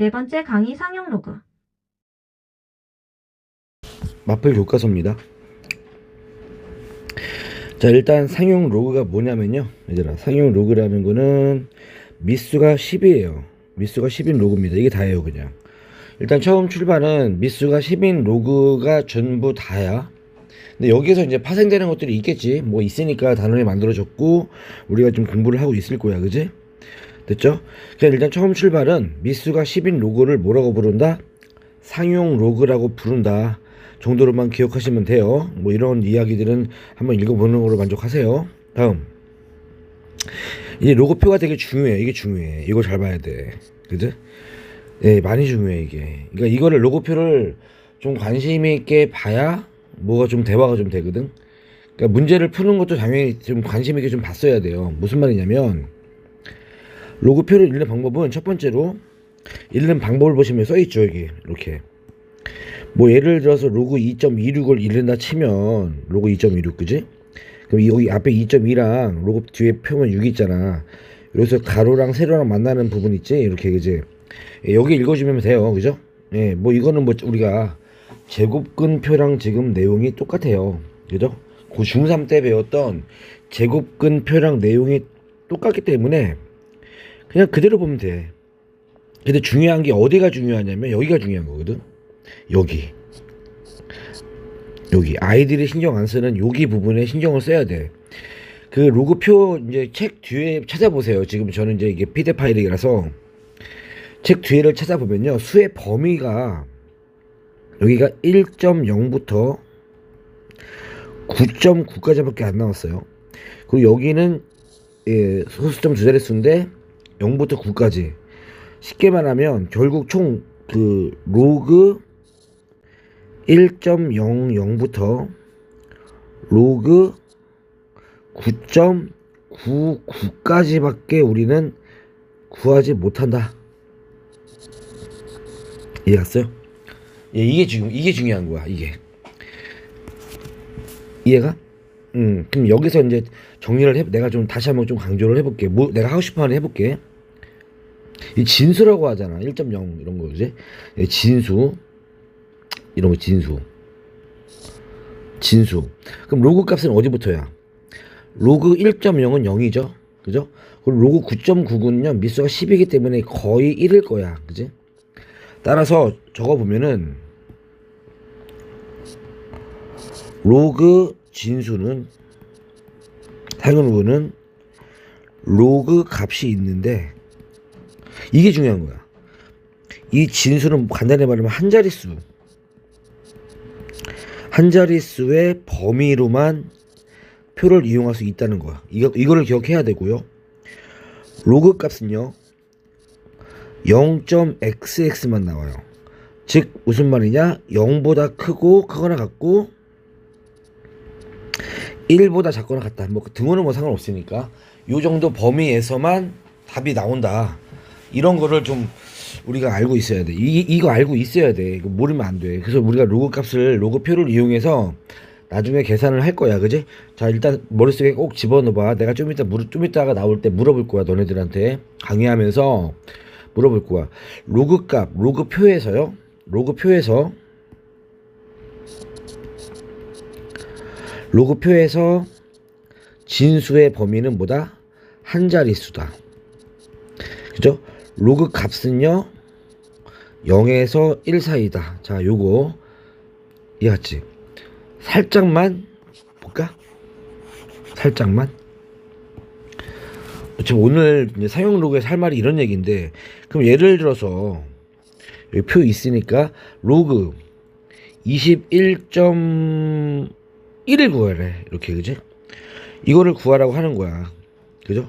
네 번째 강의 상용 로그. 마플 교과서입니다. 자, 일단 상용 로그가 뭐냐면요, 얘들아, 상용 로그라는 거는 미수가 10이에요. 미수가 10인 로그입니다. 이게 다예요. 그냥 일단 처음 출발은 미수가 10인 로그가 전부 다야. 근데 여기서 이제 파생되는 것들이 있겠지. 뭐 있으니까 단원이 만들어졌고 우리가 좀 공부를 하고 있을 거야. 그지? 됐죠? 그냥 일단 처음 출발은 미수가 10인 로그를 뭐라고 부른다? 상용 로그라고 부른다 정도로만 기억하시면 돼요. 뭐 이런 이야기들은 한번 읽어보는 걸로 만족하세요. 다음, 이 로고표가 되게 중요해. 이게 중요해. 이거 잘 봐야 돼. 그지? 네, 많이 중요해 이게. 그러니까 이거를, 로고표를 좀 관심 있게 봐야 뭐가 좀 대화가 좀 되거든. 그러니까 문제를 푸는 것도 당연히 좀 관심 있게 좀 봤어야 돼요. 무슨 말이냐면, 로고표를 읽는 방법은 첫 번째로 읽는 방법을 보시면 써있죠. 여기 이렇게 뭐 예를 들어서 로그 2.26을 읽는다 치면, 로그 2.26, 그지? 그럼 여기 앞에 2.2랑 로그 뒤에 표면 6 있잖아. 여기서 가로랑 세로랑 만나는 부분 있지? 이렇게, 그지? 예, 여기 읽어주면 돼요. 그죠? 예, 뭐 이거는 뭐 우리가 제곱근표랑 지금 내용이 똑같아요. 그죠? 그 중3 때 배웠던 제곱근표랑 내용이 똑같기 때문에 그냥 그대로 보면 돼. 근데 중요한 게 어디가 중요하냐면 여기가 중요한 거거든. 여기 아이들이 신경 안 쓰는 여기 부분에 신경을 써야 돼. 그 로그표 이제 책 뒤에 찾아보세요. 지금 저는 이제 이게 PDF 파일이라서 책 뒤에를 찾아보면요, 수의 범위가 여기가 1.0부터 9.9까지밖에 안 나왔어요. 그리고 여기는 소수점 두 자릿수인데 0부터 9까지. 쉽게 말하면 결국 총 그 로그 1.00부터 로그 9.99까지밖에 우리는 구하지 못한다. 이해갔어요? 예, 이게 중요한 거야. 이게 이해가? 그럼 여기서 이제 정리를 내가 좀 다시 한번 좀 강조를 해볼게. 뭐 내가 하고 싶어하는 해볼게. 이 진수라고 하잖아. 1.0 이런 거, 그지? 예, 진수 이런 거, 진수. 그럼 로그 값은 어디부터야? 로그 1.0은 0이죠. 그죠? 그리고 로그 9.99는요, 미수가 10이기 때문에 거의 1일 거야. 그지? 따라서 적어 보면은 로그 진수는, 상용 로그는 로그 값이 있는데, 이게 중요한 거야. 이 진수는 간단히 말하면 한 자릿수의 범위로만 표를 이용할 수 있다는 거야. 이거를 기억해야 되고요. 로그 값은요 0.xx만 나와요. 즉 무슨 말이냐, 0보다 크거나 같고 1보다 작거나 같다. 뭐 등호는 뭐 상관없으니까 요 정도 범위에서만 답이 나온다. 이런 거를 좀 우리가 알고 있어야 돼. 이거 알고 있어야 돼. 이거 모르면 안 돼. 그래서 우리가 로그표를 이용해서 나중에 계산을 할 거야. 그지? 자, 일단 머릿속에 꼭 집어넣어봐. 내가 좀 이따가 나올 때 물어볼 거야. 너네들한테 강의하면서 물어볼 거야. 로그표에서 진수의 범위는 뭐다? 한 자릿수다. 그죠? 로그 값은요 0에서 1 사이다. 자, 요거 이해했지? 살짝만 볼까? 살짝만. 지금 오늘 이제 사용 로그에서 할 말이 이런 얘기인데, 그럼 예를 들어서 여기 표 있으니까 로그 21.1을 구하래. 이렇게, 그지? 이거를 구하라고 하는 거야. 그죠?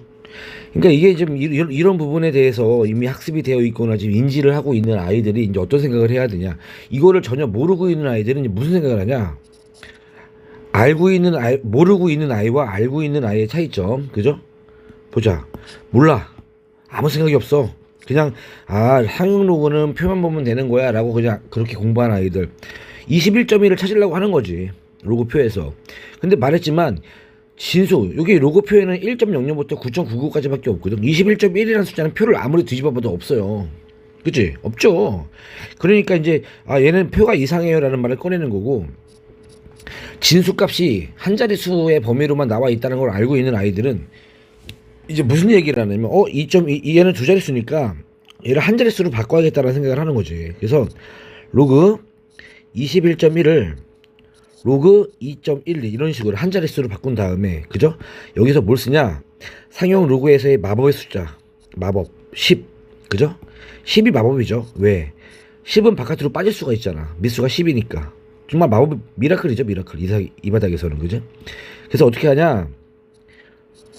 그러니까 이게 좀 이런 부분에 대해서 이미 학습이 되어 있거나 지금 인지를 하고 있는 아이들이 이제 어떤 생각을 해야 되냐. 이거를 전혀 모르고 있는 아이들은 무슨 생각을 하냐. 모르고 있는 아이와 알고 있는 아이의 차이점. 그죠? 보자. 몰라. 아무 생각이 없어. 그냥, 상용 로그는 표만 보면 되는 거야 라고 그냥 그렇게 공부한 아이들 21.1을 찾으려고 하는 거지, 로그표에서. 근데 말했지만 진수, 여기 로그표에는 1.00부터 9.99까지밖에 없거든. 21.1이라는 숫자는 표를 아무리 뒤집어봐도 없어요. 그치? 없죠. 그러니까 이제 얘는 표가 이상해요 라는 말을 꺼내는 거고, 진수값이 한 자릿수의 범위로만 나와 있다는 걸 알고 있는 아이들은 이제 무슨 얘기를 하냐면 2.2 얘는 두 자릿수니까 얘를 한 자릿수로 바꿔야겠다는 생각을 하는 거지. 그래서 로그 21.1을 로그 2.12 이런 식으로 한 자릿수로 바꾼 다음에, 그죠? 여기서 뭘 쓰냐? 상용 로그에서의 마법의 숫자, 마법 10, 그죠? 10이 마법이죠. 왜? 10은 바깥으로 빠질 수가 있잖아. 밑수가 10이니까. 정말 마법, 미라클이죠, 미라클. 이 바닥에서는, 그죠? 그래서 어떻게 하냐?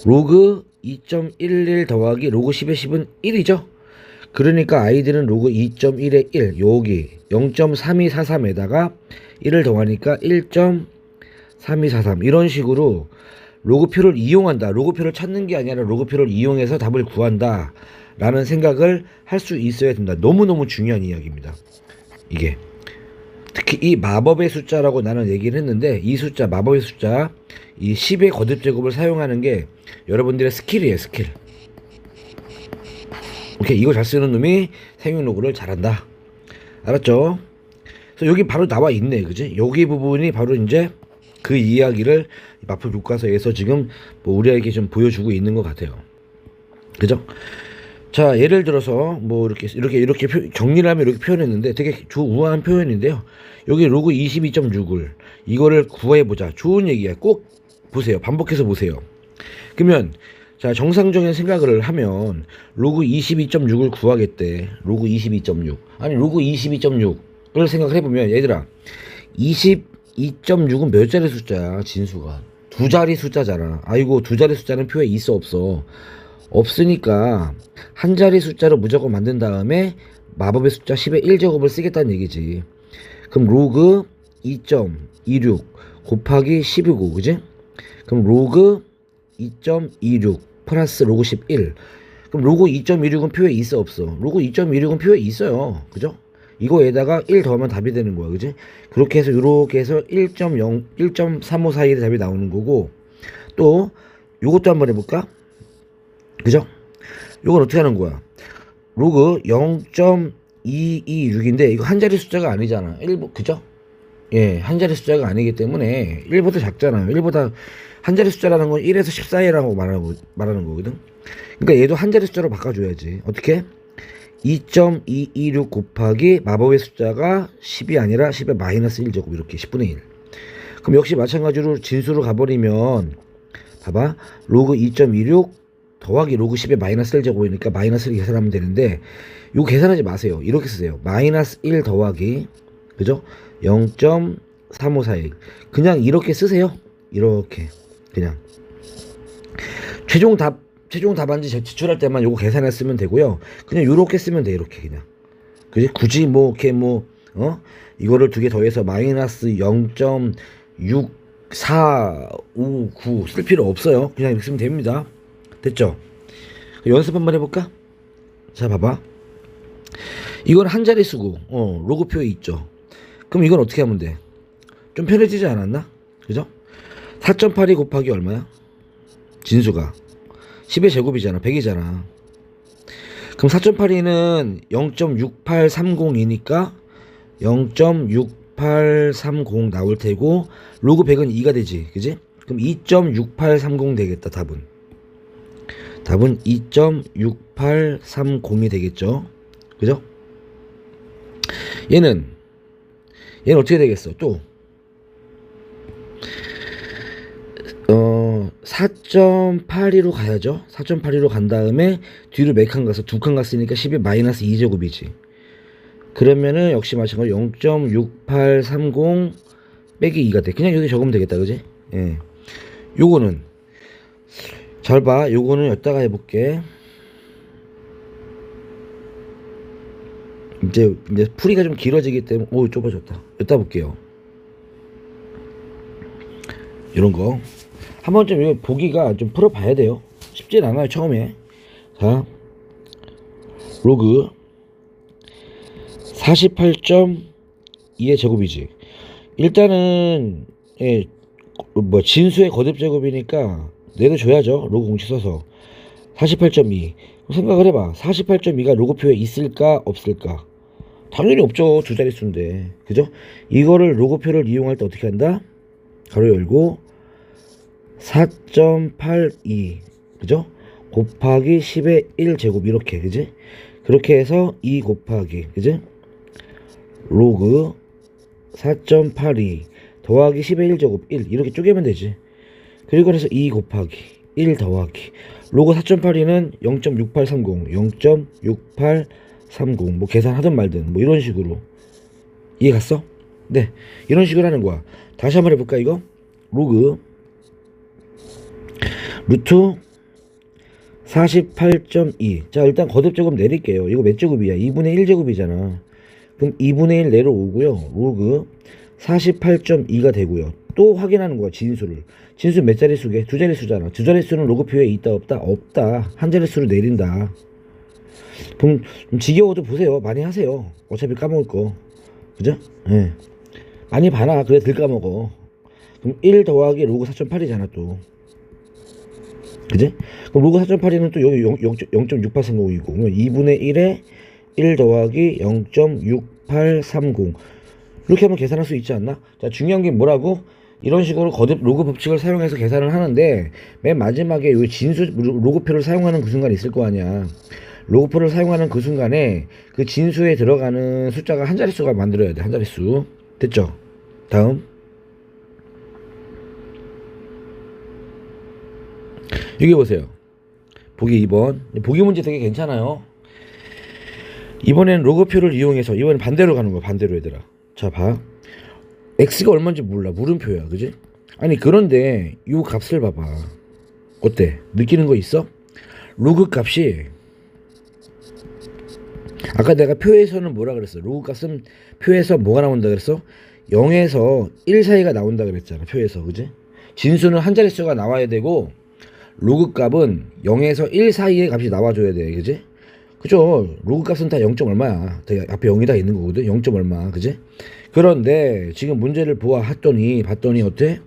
로그 2.11 더하기 로그 10의 10은 1이죠. 그러니까 아이들은 로그 2.1의 1, 여기 0.3243에다가 1을 더하니까 1.3243 이런 식으로 로그표를 이용한다. 로그표를 찾는 게 아니라 로그표를 이용해서 답을 구한다 라는 생각을 할 수 있어야 된다. 너무너무 중요한 이야기입니다. 이게 특히 이 마법의 숫자라고 나는 얘기를 했는데, 이 숫자, 마법의 숫자, 이 10의 거듭 제곱을 사용하는 게 여러분들의 스킬이에요. 스킬. 오케이, 이거 잘 쓰는 놈이 생용 로그를 잘한다. 알았죠? 그래서 여기 바로 나와 있네, 그지? 여기 부분이 바로 이제 그 이야기를 마법 교과서에서 지금 뭐 우리에게 좀 보여주고 있는 것 같아요. 그죠? 자, 예를 들어서 뭐 이렇게 정리를 하면 이렇게 표현했는데 되게 우아한 표현인데요. 여기 로그 22.6을 이거를 구해보자. 좋은 얘기야. 꼭 보세요. 반복해서 보세요. 그러면 자, 정상적인 생각을 하면 로그 22.6을 구하겠대. 로그 22.6. 아니, 로그 22.6을 생각을 해보면, 얘들아, 22.6은 몇 자리 숫자야? 진수가 두 자리 숫자잖아. 아이고, 두 자리 숫자는 표에 있어, 없어? 없으니까 한 자리 숫자로 무조건 만든 다음에 마법의 숫자 10의 1제곱을 쓰겠다는 얘기지. 그럼 로그 2.26 곱하기 12고, 그지? 그럼 로그 2.26 플러스 로그 11. 그럼 로그 2.26은 표에 있어, 없어? 로그 2.26은 표에 있어요. 그죠? 이거에다가 1 더하면 답이 되는 거야. 그지? 그렇게 해서 요렇게 해서 1.0 1.3541의 답이 나오는 거고, 또 요것도 한번 해볼까? 그죠? 요건 어떻게 하는 거야? 로그 0.226인데 이거 한 자리 숫자가 아니잖아. 1, 그죠? 예, 한 자리 숫자가 아니기 때문에 1보다 작잖아요. 1보다 한 자리 숫자라는 건 1에서 10 사이라고 말하는 거거든. 그러니까 얘도 한 자리 숫자로 바꿔줘야지. 어떻게? 2.226 곱하기 마법의 숫자가 10이 아니라 10의 마이너스 1제곱, 이렇게 10분의 1. 그럼 역시 마찬가지로 진수로 가버리면, 봐봐, 로그 2.26 더하기 로그 10의 마이너스 1제곱이니까 마이너스를 계산하면 되는데, 이거 계산하지 마세요. 이렇게 쓰세요. 마이너스 1 더하기, 그죠? 0.3541. 그냥 이렇게 쓰세요. 이렇게 그냥 최종 답안지 제출할 때만 요거 계산했으면 되고요. 그냥 요렇게 쓰면 돼. 이렇게 그냥. 그지? 굳이 뭐 이렇게 이거를 두 개 더해서 마이너스 0.6459 쓸 필요 없어요. 그냥 이렇게 쓰면 됩니다. 됐죠? 연습 한번 해볼까? 자, 봐봐. 이건 한 자리 수고, 로그표에 있죠. 그럼 이건 어떻게 하면 돼? 좀 편해지지 않았나? 그죠? 4.82 곱하기 얼마야? 진수가 10의 제곱이잖아. 100이잖아. 그럼 4.82는 0.6830이니까 0.6830 나올 테고, 로그 100은 2가 되지. 그지? 그럼 2.6830 되겠다. 답은 2.6830이 되겠죠. 그죠? 얘는 어떻게 되겠어? 또 4.82로 가야죠. 4.82로 간 다음에 뒤로 몇 칸 가서 두 칸 갔으니까 10의 마이너스 2제곱이지. 그러면은 역시 마찬가지로 0.6830 빼기 2가 돼. 그냥 여기 적으면 되겠다. 그지? 예. 요거는 잘 봐. 요거는 여기다가 해볼게. 이제 풀이가 좀 길어지기 때문에, 오, 좁아졌다. 여기다 볼게요. 이런 거 한 번쯤 이거 보기가 좀 풀어봐야 돼요. 쉽진 않아요, 처음에. 자, 로그 48.2의 제곱이지. 일단은 진수의 거듭 제곱이니까 내려줘야죠. 로그 공식 써서 48.2. 생각을 해봐. 48.2가 로그표에 있을까 없을까? 당연히 없죠. 두 자릿수인데. 그죠? 이거를 로그표를 이용할 때 어떻게 한다? 가로 열고 4.82 그죠? 곱하기 10의 1제곱 이렇게 그지? 그렇게 해서 2 곱하기 그지? 로그 4.82 더하기 10의 1제곱 1 이렇게 쪼개면 되지. 그리고 그래서 2 곱하기 1 더하기 로그 4.82는 0.6830 0.6830 뭐 계산하든 말든 뭐 이런 식으로 이해 갔어? 네, 이런 식으로 하는 거야. 다시 한번 해볼까 이거? 로그 루트 48.2 자 일단 거듭제곱 내릴게요. 이거 몇 제곱이야? 2분의 1제곱이잖아. 그럼 2분의 1 내려오고요. 로그 48.2가 되고요. 또 확인하는 거야. 진수를. 진수 몇 자릿수게? 두 자릿수잖아. 두 자릿수는 로그표에 있다 없다? 없다. 한 자릿수로 내린다. 그럼 좀 지겨워도 보세요. 많이 하세요. 어차피 까먹을 거. 그죠? 예. 많이 봐라. 그래 덜 까먹어. 그럼 1 더하기 로그 4.8이잖아 또. 그지? 그럼 로그 4.8이는 또 여기 0.6830이고 2분의 1에 1 더하기 0.6830 이렇게 하면 계산할 수 있지 않나? 자, 중요한 게 뭐라고? 이런 식으로 거듭 로그 법칙을 사용해서 계산을 하는데 맨 마지막에 이 진수 로그표를 사용하는 그 순간이 있을 거 아니야. 로그표를 사용하는 그 순간에 그 진수에 들어가는 숫자가 한 자릿수가 만들어야 돼. 한 자릿수. 됐죠? 다음 여기 보세요. 보기 2번. 보기 문제 되게 괜찮아요. 이번엔 로그표를 이용해서 이번엔 반대로 가는 거야. 반대로 얘들아. 자 봐. x가 얼마인지 몰라. 물음표야. 그지? 아니 그런데 이 값을 봐봐. 어때? 느끼는 거 있어? 로그 값이 아까 내가 표에서는 뭐라 그랬어? 로그 값은 표에서 뭐가 나온다 그랬어? 0에서 1 사이가 나온다 그랬잖아. 표에서. 그지? 진수는 한 자릿수가 나와야 되고 로그 값은 0에서 1 사이의 값이 나와줘야 돼. 그지? 그죠? 로그 값은 다 0. 얼마야. 앞에 0이 다 있는 거거든. 0. 얼마. 그지? 그런데 지금 문제를 봤더니 어때?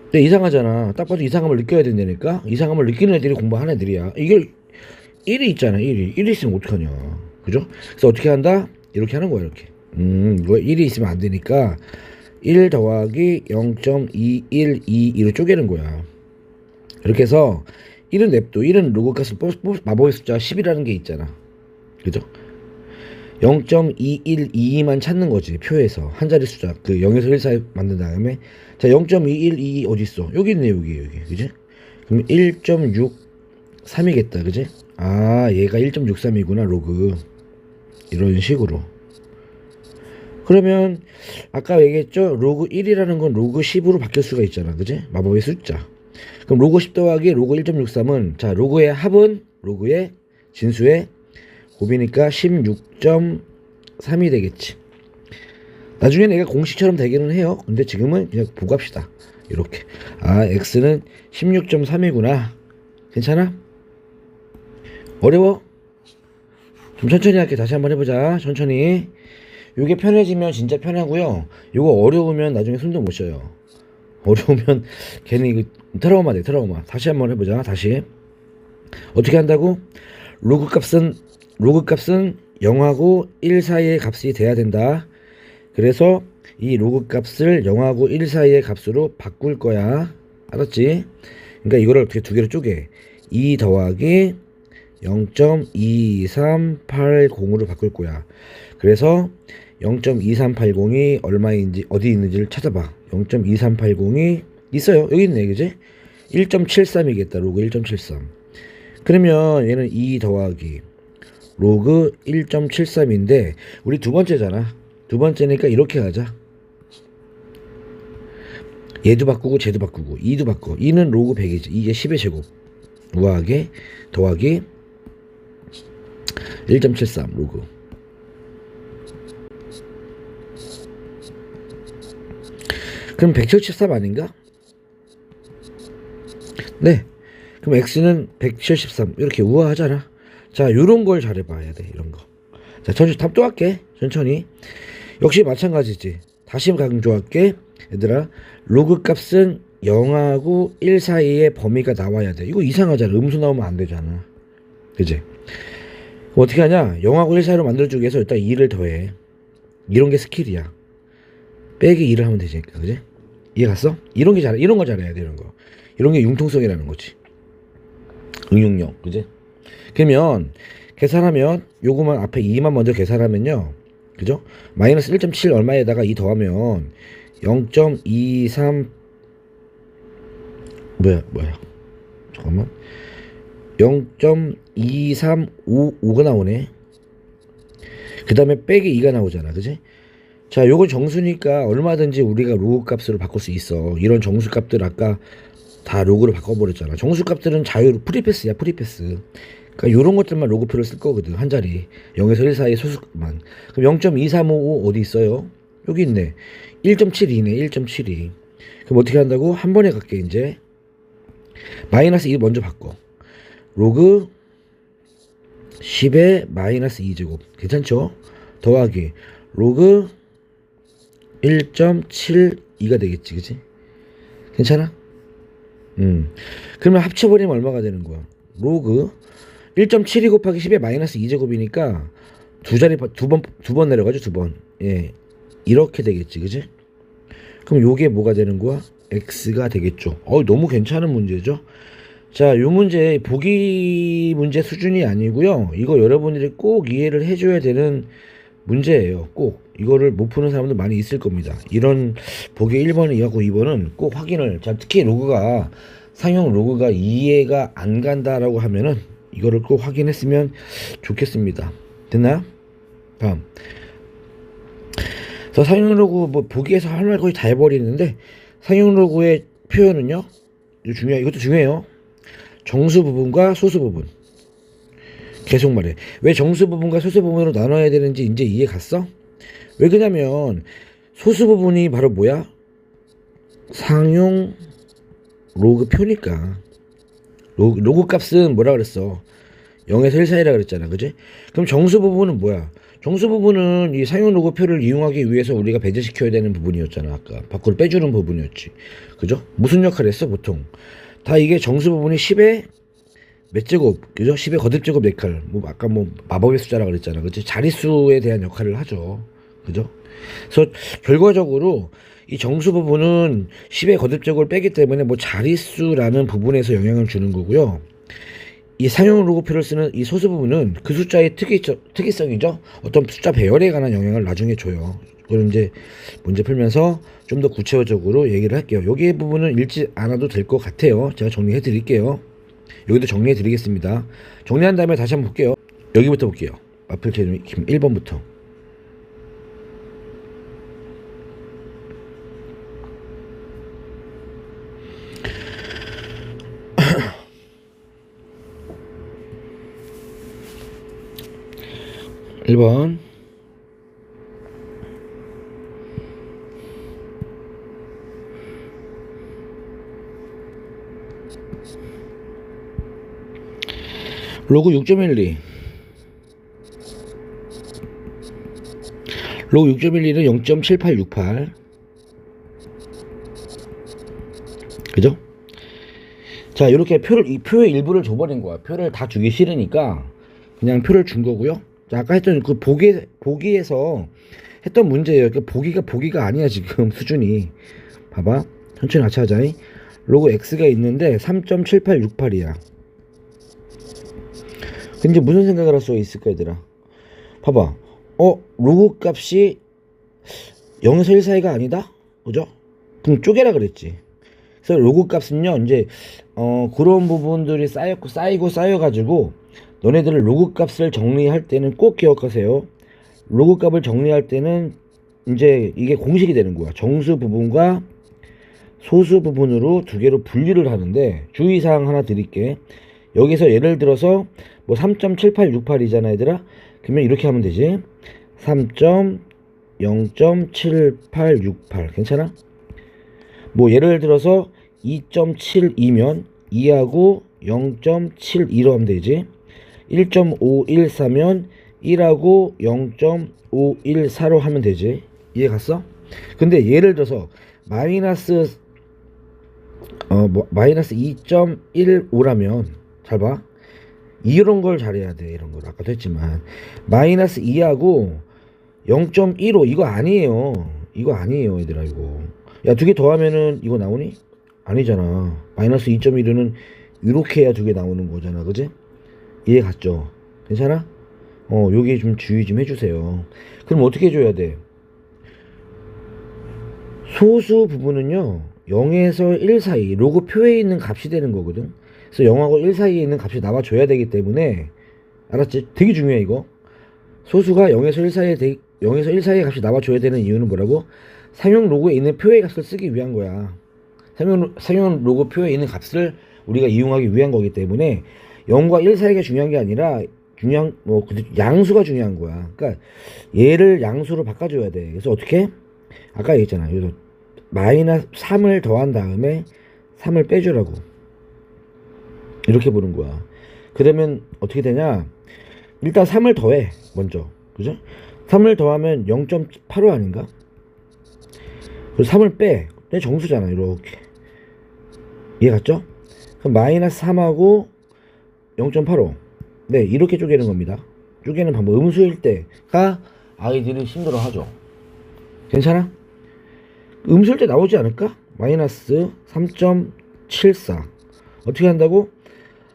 근데 이상하잖아. 딱 봐도 이상함을 느껴야 된다니까? 이상함을 느끼는 애들이 공부하는 애들이야. 이게 1이 있잖아. 1이 있으면 어떡하냐. 그죠? 그래서 어떻게 한다? 이렇게 하는 거야. 이렇게. 이거 1이 있으면 안 되니까 1 더하기 0.2122로 쪼개는 거야. 이렇게 해서 1은 냅둬. 1은 로그 값을 마법의 숫자 10이라는 게 있잖아. 그죠? 0.2122만 찾는 거지. 표에서. 한 자리 숫자. 그 0에서 1 사이 만든 다음에. 자, 0.2122 어딨어? 여기 있네, 여기. 그지? 그럼 1.63이겠다. 그지? 아, 얘가 1.63이구나, 로그. 이런 식으로. 그러면, 아까 얘기했죠? 로그 1이라는 건 로그 10으로 바뀔 수가 있잖아. 그지? 마법의 숫자. 그럼 로그 10 더하기 로그 1.63은 자 로그의 합은 로그의 진수의 곱이니까 16.3이 되겠지. 나중에 내가 공식처럼 되기는 해요. 근데 지금은 그냥 보고 합시다. 이렇게 아 x는 16.3이구나. 괜찮아? 어려워? 좀 천천히 할게. 다시 한번 해보자. 천천히. 요게 편해지면 진짜 편하고요. 요거 어려우면 나중에 숨도 못 쉬어요. 어려우면 괜히 이거 트라우마 돼. 트라우마. 다시 한번 해보자. 다시 어떻게 한다고? 로그 값은 0하고 1 사이의 값이 돼야 된다. 그래서 이 로그 값을 0하고 1 사이의 값으로 바꿀 거야. 알았지? 그러니까 이거를 어떻게 두 개로 쪼개. 2 더하기 0.2380으로 바꿀 거야. 그래서 0.2380이 얼마인지 어디 있는지를 찾아봐. 0.2380이 있어요. 여기 있네. 그지? 1.73이겠다. 로그 1.73. 그러면 얘는 2 더하기 로그 1.73인데 우리 두 번째잖아. 두 번째니까 이렇게 하자. 얘도 바꾸고 쟤도 바꾸고 2도 바꿔. 2는 로그 100이지. 이게 10의 제곱 우하게 더하기 1.73 로그. 그럼 173 아닌가? 네. 그럼 x는 173 이렇게 우아하잖아. 자, 요런 걸 잘해봐야 돼. 이런 거. 자, 천천히 답 또 할게. 천천히. 역시 마찬가지지. 다시 강조할게. 얘들아, 로그 값은 0하고 1 사이의 범위가 나와야 돼. 이거 이상하잖아. 음수 나오면 안 되잖아. 그지? 그럼 어떻게 하냐? 0하고 1 사이로 만들어주기 위해서 일단 2를 더해. 이런 게 스킬이야. 빼기 2를 하면 되니까, 그지? 이해 갔어? 이런 거 잘해야 돼, 이런 거. 이런 게 융통성이라는 거지. 응용력, 그지? 그러면 계산하면 요거만 앞에 2만 먼저 계산하면요, 그죠? 마이너스 1.7 얼마에다가 2 더하면 0.23 뭐야 잠깐만 0.2355가 나오네. 그 다음에 빼기 2가 나오잖아, 그지? 자, 요건 정수니까 얼마든지 우리가 로그 값으로 바꿀 수 있어. 이런 정수 값들 아까 다 로그로 바꿔버렸잖아. 정수 값들은 자유로 프리패스야, 프리패스. 그러니까 요런 것들만 로그표를 쓸 거거든, 한 자리. 0에서 1 사이 소수만. 그럼 0.2355 어디 있어요? 여기 있네. 1.72네, 1.72. 그럼 어떻게 한다고? 한 번에 갈게, 이제. 마이너스 2 먼저 바꿔. 로그 10에 마이너스 2제곱. 괜찮죠? 더하기 로그 1.72가 되겠지, 그치? 괜찮아? 그러면 합쳐버리면 얼마가 되는 거야? 로그 1.72 곱하기 10에 마이너스 2제곱이니까 두 번 내려가죠, 두 번. 예. 이렇게 되겠지, 그치? 그럼 요게 뭐가 되는 거야? x가 되겠죠. 너무 괜찮은 문제죠? 자, 요 문제 보기 문제 수준이 아니고요. 이거 여러분들이 꼭 이해를 해줘야 되는 문제예요. 꼭 이거를 못 푸는 사람들 많이 있을 겁니다. 이런 보기 1번을 이해하고 2번은 꼭 확인을. 자, 특히 로그가 상용 로그가 이해가 안 간다라고 하면은 이거를 꼭 확인했으면 좋겠습니다. 됐나요? 다음. 그래서 상용 로그 뭐 보기에서 할 말 거의 다 해버리는데, 상용 로그의 표현은요, 이것도 중요해요. 정수 부분과 소수 부분. 계속 말해. 왜 정수 부분과 소수 부분으로 나눠야 되는지 이제 이해 갔어? 왜 그러냐면 소수 부분이 바로 뭐야? 상용 로그 표니까. 로그 값은 뭐라 그랬어? 0에서 1 사이라 그랬잖아, 그지? 그럼 정수 부분은 뭐야? 정수 부분은 이 상용 로그 표를 이용하기 위해서 우리가 배제시켜야 되는 부분이었잖아. 아까 밖으로 빼주는 부분이었지, 그죠? 무슨 역할을 했어 보통? 다 이게 정수 부분이 10의 몇 제곱, 그죠? 10의 거듭제곱 역할. 아까 마법의 숫자라 그랬잖아, 그치? 자릿수에 대한 역할을 하죠, 그죠? 그래서 결과적으로 이 정수 부분은 10의 거듭제곱을 빼기 때문에 자릿수라는 부분에서 영향을 주는 거고요. 이 상용 로그표를 쓰는 이 소수 부분은 그 숫자의 특이성이죠. 어떤 숫자 배열에 관한 영향을 나중에 줘요. 그걸 이제 문제 풀면서 좀 더 구체적으로 얘기를 할게요. 여기 부분은 읽지 않아도 될 것 같아요. 제가 정리해 드릴게요. 여기도 정리해 드리겠습니다. 정리한 다음에 다시 한번 볼게요. 여기부터 볼게요. 마플 개념 1번부터. (1번) 로그 6.12 로그 6.12는 0.7868 그죠? 자, 이렇게 이 표의 일부를 줘버린 거야. 표를 다 주기 싫으니까 그냥 표를 준 거고요. 자, 아까 했던 그 보기에서 했던 문제예요. 그 보기가 아니야 지금 수준이. 봐봐, 천천히 같이 하자. 로그 x가 있는데 3.7868이야. 근데 무슨 생각을 할 수가 있을까, 얘들아? 봐봐. 로그 값이 0에서 1 사이가 아니다? 그죠? 그럼 쪼개라 그랬지. 그래서 로그 값은요, 이제, 그런 부분들이 쌓여가지고, 너네들을 로그 값을 정리할 때는 꼭 기억하세요. 로그 값을 정리할 때는, 이제, 이게 공식이 되는 거야. 정수 부분과 소수 부분으로 두 개로 분리를 하는데, 주의사항 하나 드릴게. 여기서 예를 들어서, 3.7868이잖아, 얘들아? 그러면 이렇게 하면 되지. 3.0.7868. 괜찮아? 예를 들어서 2.72면 2하고 0.72로 하면 되지. 1.514면 1하고 0.514로 하면 되지. 이해 갔어? 근데 예를 들어서 마이너스 2.15라면 잘 봐. 이런 걸 잘해야 돼. 이런 걸 아까도 했지만 마이너스 2하고 0.15 이거 아니에요. 이거 아니에요 얘들아. 이거 야, 두 개 더하면은 이거 나오니? 아니잖아. 마이너스 2.1은 이렇게 해야 두 개 나오는 거잖아. 그지? 이해 갔죠? 괜찮아? 여기 좀 주의 좀 해주세요. 그럼 어떻게 해줘야 돼? 소수 부분은요 0에서 1 사이 로그 표에 있는 값이 되는 거거든. 그래서 0하고 1 사이에 있는 값이 나와줘야 되기 때문에, 알았지? 되게 중요해 이거. 소수가 0에서 1 사이에 0에서 1 사이의 값이 나와줘야 되는 이유는 뭐라고? 상용 로그에 있는 표의 값을 쓰기 위한 거야. 상용 로그 표에 있는 값을 우리가 이용하기 위한 거기 때문에 0과 1 사이가 중요한 게 아니라 양수가 중요한 거야. 그러니까 얘를 양수로 바꿔줘야 돼. 그래서 어떻게? 아까 얘기했잖아. 여기서 마이너스 3을 더한 다음에 3을 빼주라고. 이렇게 보는 거야. 그러면 어떻게 되냐? 일단 3을 더해. 먼저. 그죠? 3을 더하면 0.85 아닌가? 그래서 3을 빼. 정수잖아. 이렇게. 이해 갔죠? 그럼 마이너스 3하고 0.85. 네, 이렇게 쪼개는 겁니다. 쪼개는 방법. 음수일 때가 아이들이 힘들어 하죠. 괜찮아? 음수일 때 나오지 않을까? 마이너스 3.74. 어떻게 한다고?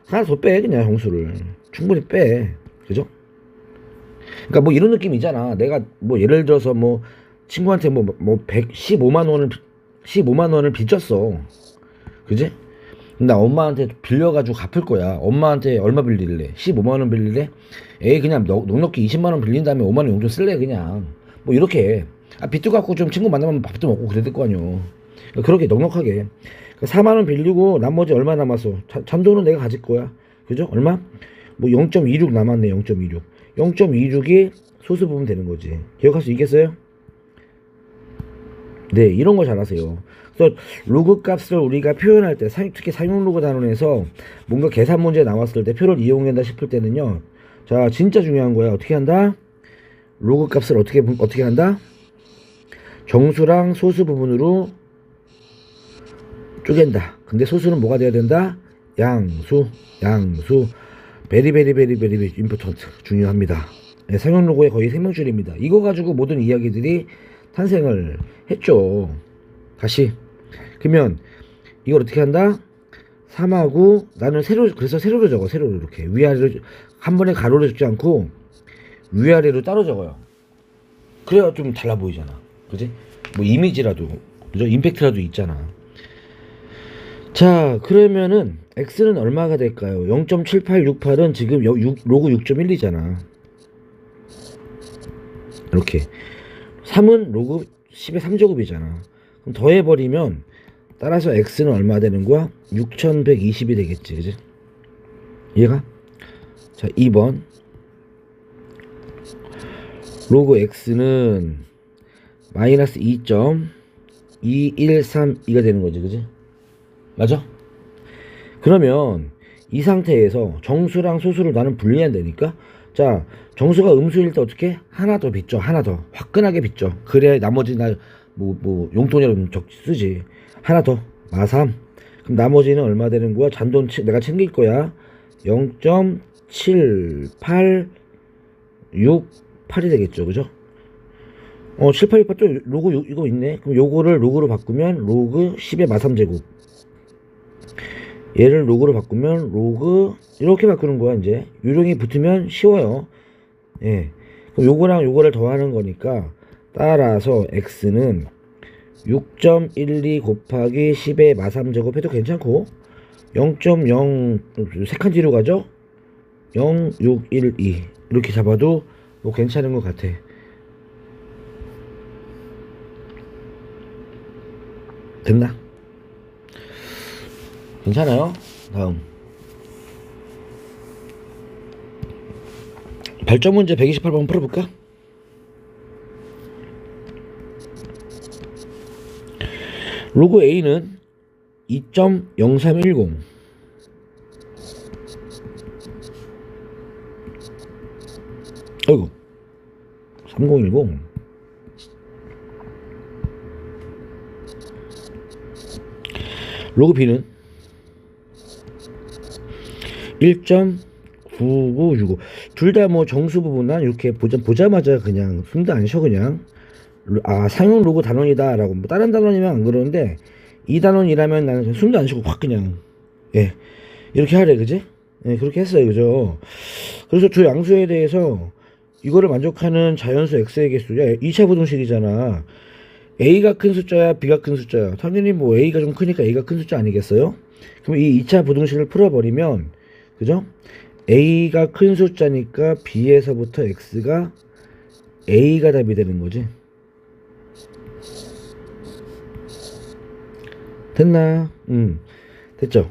하나 더 빼. 그냥 정수를. 충분히 빼. 그죠? 그러니까 뭐 이런 느낌이잖아. 내가 뭐 예를 들어서 뭐 친구한테 뭐 15만 원을 빚졌어. 그지? 나 엄마한테 빌려가지고 갚을 거야. 엄마한테 얼마 빌릴래? 15만 원 빌릴래? 에이, 그냥 넉넉히 20만 원 빌린 다음에 5만 원 용돈 쓸래 그냥. 뭐 이렇게. 빚도 갚고 좀 친구 만나면 밥도 먹고 그래야 될 거 아니오. 그렇게 넉넉하게. 4만 원 빌리고 나머지 얼마 남았어? 잔돈은 내가 가질 거야. 그죠? 얼마? 뭐 0.26 남았네. 0.26. 0.26이 소수 부분 되는 거지. 기억할 수 있겠어요? 네, 이런 거 잘하세요. 그래서 로그 값을 우리가 표현할 때, 특히 상용 로그 단원에서 뭔가 계산 문제 나왔을 때 표를 이용한다 싶을 때는요. 자, 진짜 중요한 거야. 어떻게 한다? 로그 값을 어떻게 한다? 정수랑 소수 부분으로 쪼갠다. 근데 소수는 뭐가 돼야 된다? 양수. 베리 임포턴트. 중요합니다. 네, 상용 로고의 거의 생명줄입니다. 이거 가지고 모든 이야기들이 탄생을 했죠. 다시. 그러면 이걸 어떻게 한다? 3하고 나는 그래서 세로로 적어. 세로로 이렇게. 위아래로 한 번에 가로로 적지 않고 위아래로 따로 적어요. 그래야 좀 달라 보이잖아. 그지? 뭐 이미지라도, 그죠? 임팩트라도 있잖아. 자, 그러면은 x는 얼마가 될까요? 0.7868은 지금 로그 6.12잖아. 이렇게. 3은 로그 10의 3제곱이잖아. 그럼 더해버리면 따라서 x는 얼마 되는 거야? 6120이 되겠지. 그지? 이해가? 자, 2번. 로그 x는 마이너스 2.2132가 되는 거지. 그지? 맞아? 그러면 이 상태에서 정수랑 소수를 나는 분리한다니까? 자, 정수가 음수일 때 어떻게? 하나 더 빚죠. 하나 더. 화끈하게 빚죠. 그래, 나머지 용돈이라도 쓰지. 하나 더. 마3. 그럼 나머지는 얼마 되는 거야? 잔돈 내가 챙길 거야. 0.7868이 되겠죠. 그죠? 7868 또 로그 이거 있네. 그럼 요거를 로그로 바꾸면 로그 10의 마3제곱. 얘를 로그로 바꾸면 로그 이렇게 바꾸는 거야. 이제 유령이 붙으면 쉬워요. 예. 그럼 요거랑 요거를 더하는 거니까 따라서 x는 6.12 곱하기 10의 마3제곱 해도 괜찮고 0.0 3칸 뒤로 가죠. 0.612 이렇게 잡아도 뭐 괜찮은 것 같아. 됐나? 괜찮아요? 다음 발전 문제 128번 풀어볼까? 로그 A는 2.0310 어이구 3010 로그 B는 1.93 9965 둘 다 뭐 정수 부분은 이렇게 보자마자 그냥 숨도 안 쉬어 그냥 아 상용 로고 단원이다 라고 뭐 다른 단원이면 안 그러는데 이 단원이라면 나는 숨도 안 쉬고 확 그냥 예 이렇게 하래 그지? 예 그렇게 했어요 그죠? 그래서 두 양수에 대해서 이거를 만족하는 자연수 x의 개수야 2차 부등식이잖아. a가 큰 숫자야 b가 큰 숫자야. 당연히 뭐 a가 좀 크니까 a가 큰 숫자 아니겠어요? 그럼 이 2차 부등식을 풀어버리면 그죠? a가 큰 숫자니까 b에서부터 x가 a가 답이 되는 거지. 됐나? 됐죠?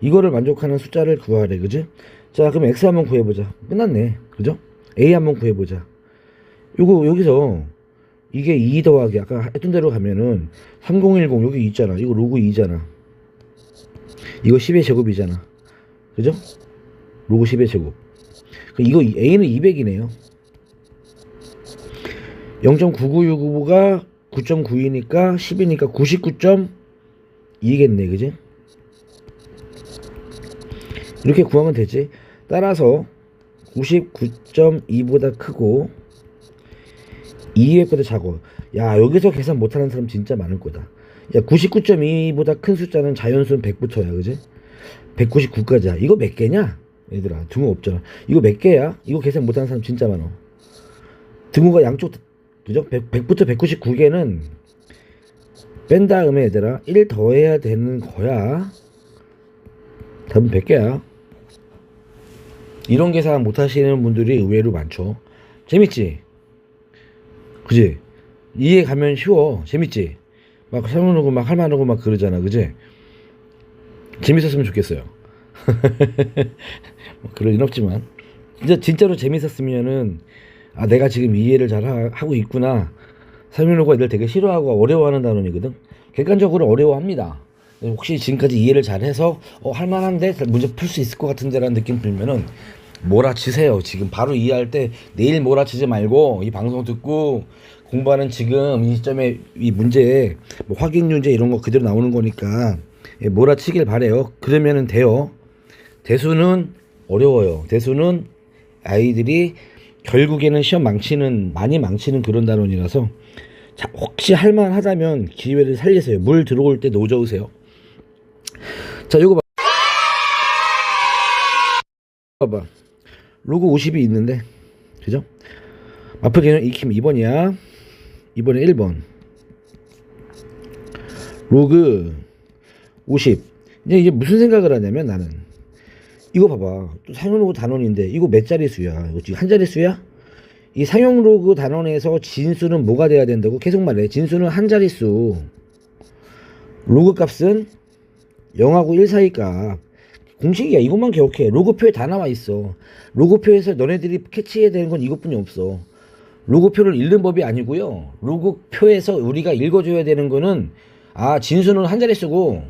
이거를 만족하는 숫자를 구하래 그지? 자 그럼 x 한번 구해보자. 끝났네 그죠? a 한번 구해보자. 요거 여기서 이게 2 더하기 아까 했던 대로 가면은 3010 여기 있잖아. 이거 로그 2잖아. 이거 10의 제곱이잖아. 그죠? 로그 10의 제곱. 이거 a는 200이네요. 0.9965가 9.92니까 10이니까 99.2겠네 그지? 이렇게 구하면 되지. 따라서 99.2보다 크고 200보다 작고 야 여기서 계산 못하는 사람 진짜 많을 거다. 야 99.2보다 큰 숫자는 자연수는 100부터야 그지? 199까지야. 이거 몇 개냐? 얘들아 등호 없잖아. 이거 몇 개야? 이거 계산 못하는 사람 진짜 많어. 등호가 양쪽 그죠? 100부터 199개는 뺀 다음에 얘들아 1 더해야 되는 거야. 답은 100개야. 이런 계산 못하시는 분들이 의외로 많죠. 재밌지? 그지? 이해 가면 쉬워. 재밌지? 막 설명하고 막 할만하고 막 그러잖아. 그지? 재밌었으면 좋겠어요. 뭐 그럴 일 없지만 진짜로 재밌었으면은 아 내가 지금 이해를 잘 하고 있구나. 설명하고 애들 되게 싫어하고 어려워하는 단원이거든. 객관적으로 어려워합니다. 혹시 지금까지 이해를 잘해서 할만한데 문제 풀 수 있을 것 같은데 라는 느낌 들면은 몰아치세요. 지금 바로 이해할 때 내일 몰아치지 말고 이 방송 듣고 공부하는 지금 이 시점에 이 문제 뭐 확인 문제 이런 거 그대로 나오는 거니까 몰아치길 바래요. 그러면은 돼요. 대수는 어려워요. 대수는 아이들이 결국에는 시험 많이 망치는 그런 단원이라서 자, 혹시 할만하다면 기회를 살리세요. 물 들어올 때 노저으세요. 자, 요거 봐봐. 로그 50이 있는데, 그죠? 마플 개념 익힘 2번이야. 2번에 1번. 로그 50. 이제 무슨 생각을 하냐면 나는. 이거 봐봐. 또 상용 로그 단원인데, 이거 몇 자리 수야? 이거 지금 한 자리 수야? 이 상용 로그 단원에서 진수는 뭐가 돼야 된다고? 계속 말해. 진수는 한 자리 수. 로그 값은 0하고 1 사이 값. 공식이야. 이것만 기억해. 로그표에 다 나와 있어. 로그표에서 너네들이 캐치해야 되는 건 이것뿐이 없어. 로그표를 읽는 법이 아니고요. 로그표에서 우리가 읽어줘야 되는 거는 아 진수는 한 자리 쓰고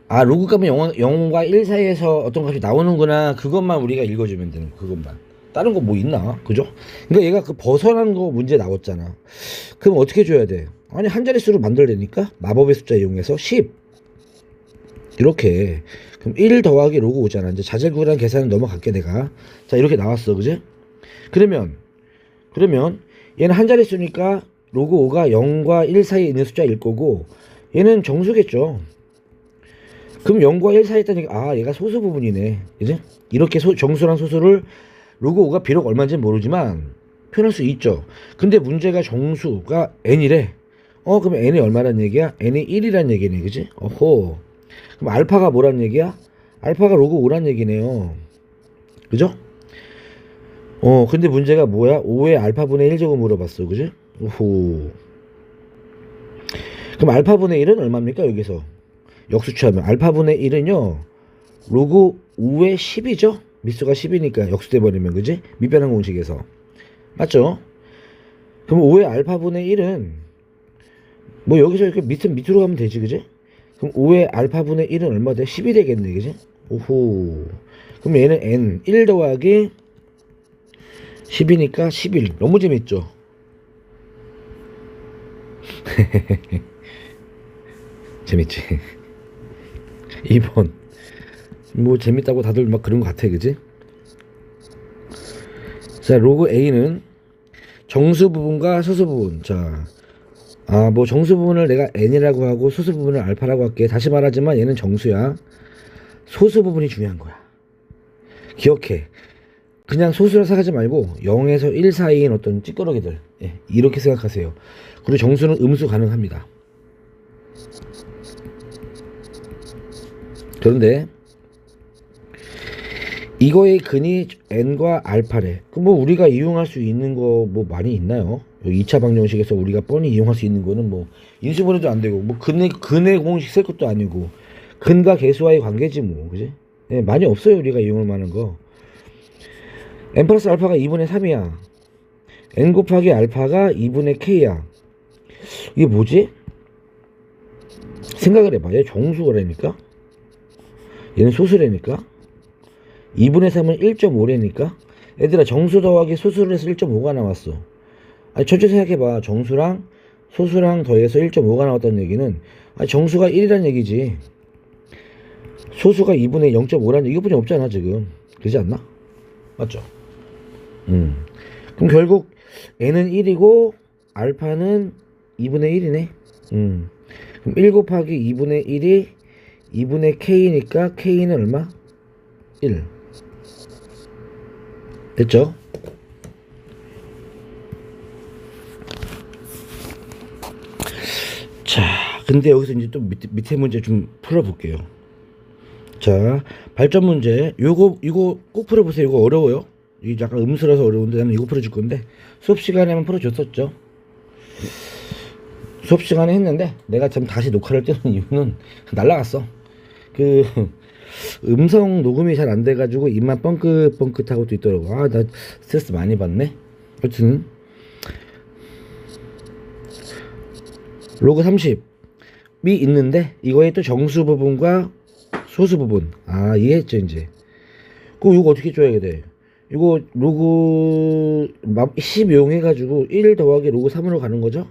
아 로그 값은 0과 1 사이에서 어떤 값이 나오는구나. 그것만 우리가 읽어주면 되는 거. 그것만. 다른 거 뭐 있나? 그죠? 그러니까 얘가 그 벗어난 거 문제 나왔잖아. 그럼 어떻게 줘야 돼? 아니 한 자릿수로 만들려니까 마법의 숫자 이용해서 10 이렇게. 그럼 1 더하기 로그 5잖아. 이제 자잘구레한 계산은 넘어갈게 내가. 자 이렇게 나왔어 그지? 그러면 얘는 한 자릿수니까 로그 5가 0과 1 사이에 있는 숫자일 거고 얘는 정수겠죠. 그럼 0과 1 사이에 있다니까 아 얘가 소수 부분이네. 그지? 이렇게 정수랑 소수를 로그 5가 비록 얼마인지 모르지만 표현할 수 있죠. 근데 문제가 정수가 n이래. 그럼 n이 얼마란 얘기야? n이 1이란 얘기네. 그지? 어호. 그럼 알파가 뭐란 얘기야? 알파가 로그 5란 얘기네요. 그죠? 근데 문제가 뭐야? 5의 알파분의 1제곱 물어봤어. 그지? 오호. 그럼 알파분의 1은 얼마입니까? 여기서. 역수취하면. 알파분의 1은요. 로그 5의 10이죠? 미수가 10이니까 역수돼 버리면. 그지? 밑변환 공식에서. 맞죠? 그럼 5의 알파분의 1은 뭐 여기서 이렇게 밑으로 가면 되지. 그지? 그럼 5의 알파분의 1은 얼마 돼? 10이 되겠네. 그지? 오호. 그럼 얘는 n 1 더하기 10이니까 11. 너무 재밌죠? 재밌지? 2번. 뭐 재밌다고 다들 막 그런 거 같아. 그지? 자, 로그 A는 정수 부분과 소수 부분. 자, 뭐 정수 부분을 내가 n이라고 하고 소수 부분을 알파라고 할게. 다시 말하지만 얘는 정수야. 소수 부분이 중요한 거야. 기억해. 그냥 소수라 생각하지 말고 0에서 1 사이인 어떤 찌꺼러기들, 예, 이렇게 생각하세요. 그리고 정수는 음수 가능합니다. 그런데 이거의 근이 n과 알파래. 그럼 뭐 우리가 이용할 수 있는 거 뭐 많이 있나요? 2차 방정식에서 우리가 뻔히 이용할 수 있는 거는 뭐 인수분해도 안 되고 뭐 근의 공식 쓸 것도 아니고 근과 계수와의 관계지 뭐, 그지? 예, 많이 없어요 우리가 이용할 만한 거. n 플러스 알파가 2분의 3이야. n 곱하기 알파가 2분의 k야. 이게 뭐지? 생각을 해봐. 얘 정수라니까? 얘는 소수라니까? 2분의 3은 1.5라니까? 얘들아, 정수 더하기 소수를 해서 1.5가 나왔어. 아니, 천천히 생각해봐. 정수랑 소수랑 더해서 1.5가 나왔다는 얘기는, 아니, 정수가 1이란 얘기지. 소수가 2분의 0.5라는 얘기, 이것뿐이 없잖아 지금. 그러지 않나? 맞죠? 그럼 결국 n은 1이고 알파는 2분의 1이네. 그럼 1 곱하기 2분의 1이 2분의 k니까 k는 얼마? 1. 됐죠? 자, 근데 여기서 이제 또 밑에 문제 좀 풀어볼게요. 자, 발전 문제. 이거 꼭 풀어보세요. 이거 어려워요. 이게 약간 음수라서 어려운데 나는 이거 풀어줄 건데, 수업 시간에만 풀어줬었죠. 수업 시간에 했는데 내가 지금 다시 녹화를 뜨는 이유는 날라갔어. 그 음성 녹음이 잘 안 돼가지고 입만 뻥긋뻥긋하고 또 있더라고. 아, 나 스트레스 많이 받네. 하여튼 로그 30이 있는데 이거에 또 정수 부분과 소수 부분. 아, 이해했죠 이제. 그럼 이거 어떻게 줘야 돼? 이거 로그 10 이용해가지고 1 더하기 로그 3으로 가는 거죠.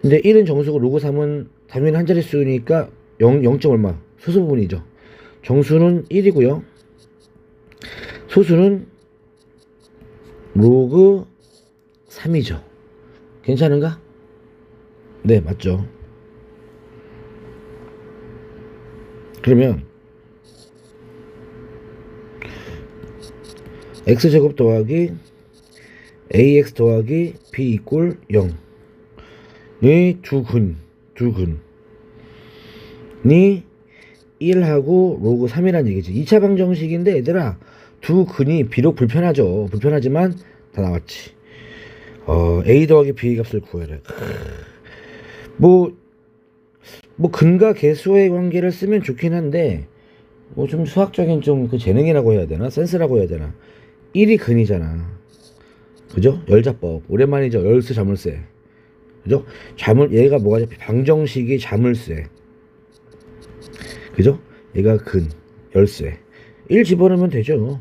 근데 1은 정수고 로그 3은 당연히 한 자릿수니까 0. 얼마? 소수 부분이죠. 정수는 1이고요. 소수는 로그 3이죠. 괜찮은가? 네, 맞죠. 그러면 x제곱 더하기 ax 더하기 b 이꼴 0이 두 근이 1하고 로그 3이란 얘기지. 2차 방정식인데 얘들아, 두 근이 비록 불편하지만 다 나왔지. a 더하기 b 값을 구해라. 뭐 근과 계수의 관계를 쓰면 좋긴 한데 뭐 좀 수학적인 좀 그 재능이라고 해야 되나, 센스라고 해야 되나. 1이 근이잖아. 그죠? 열자법 오랜만이죠. 열수 자물쇠. 그죠? 얘가 뭐가 방정식이 자물쇠. 그죠? 얘가 근, 열쇠. 1 집어넣으면 되죠.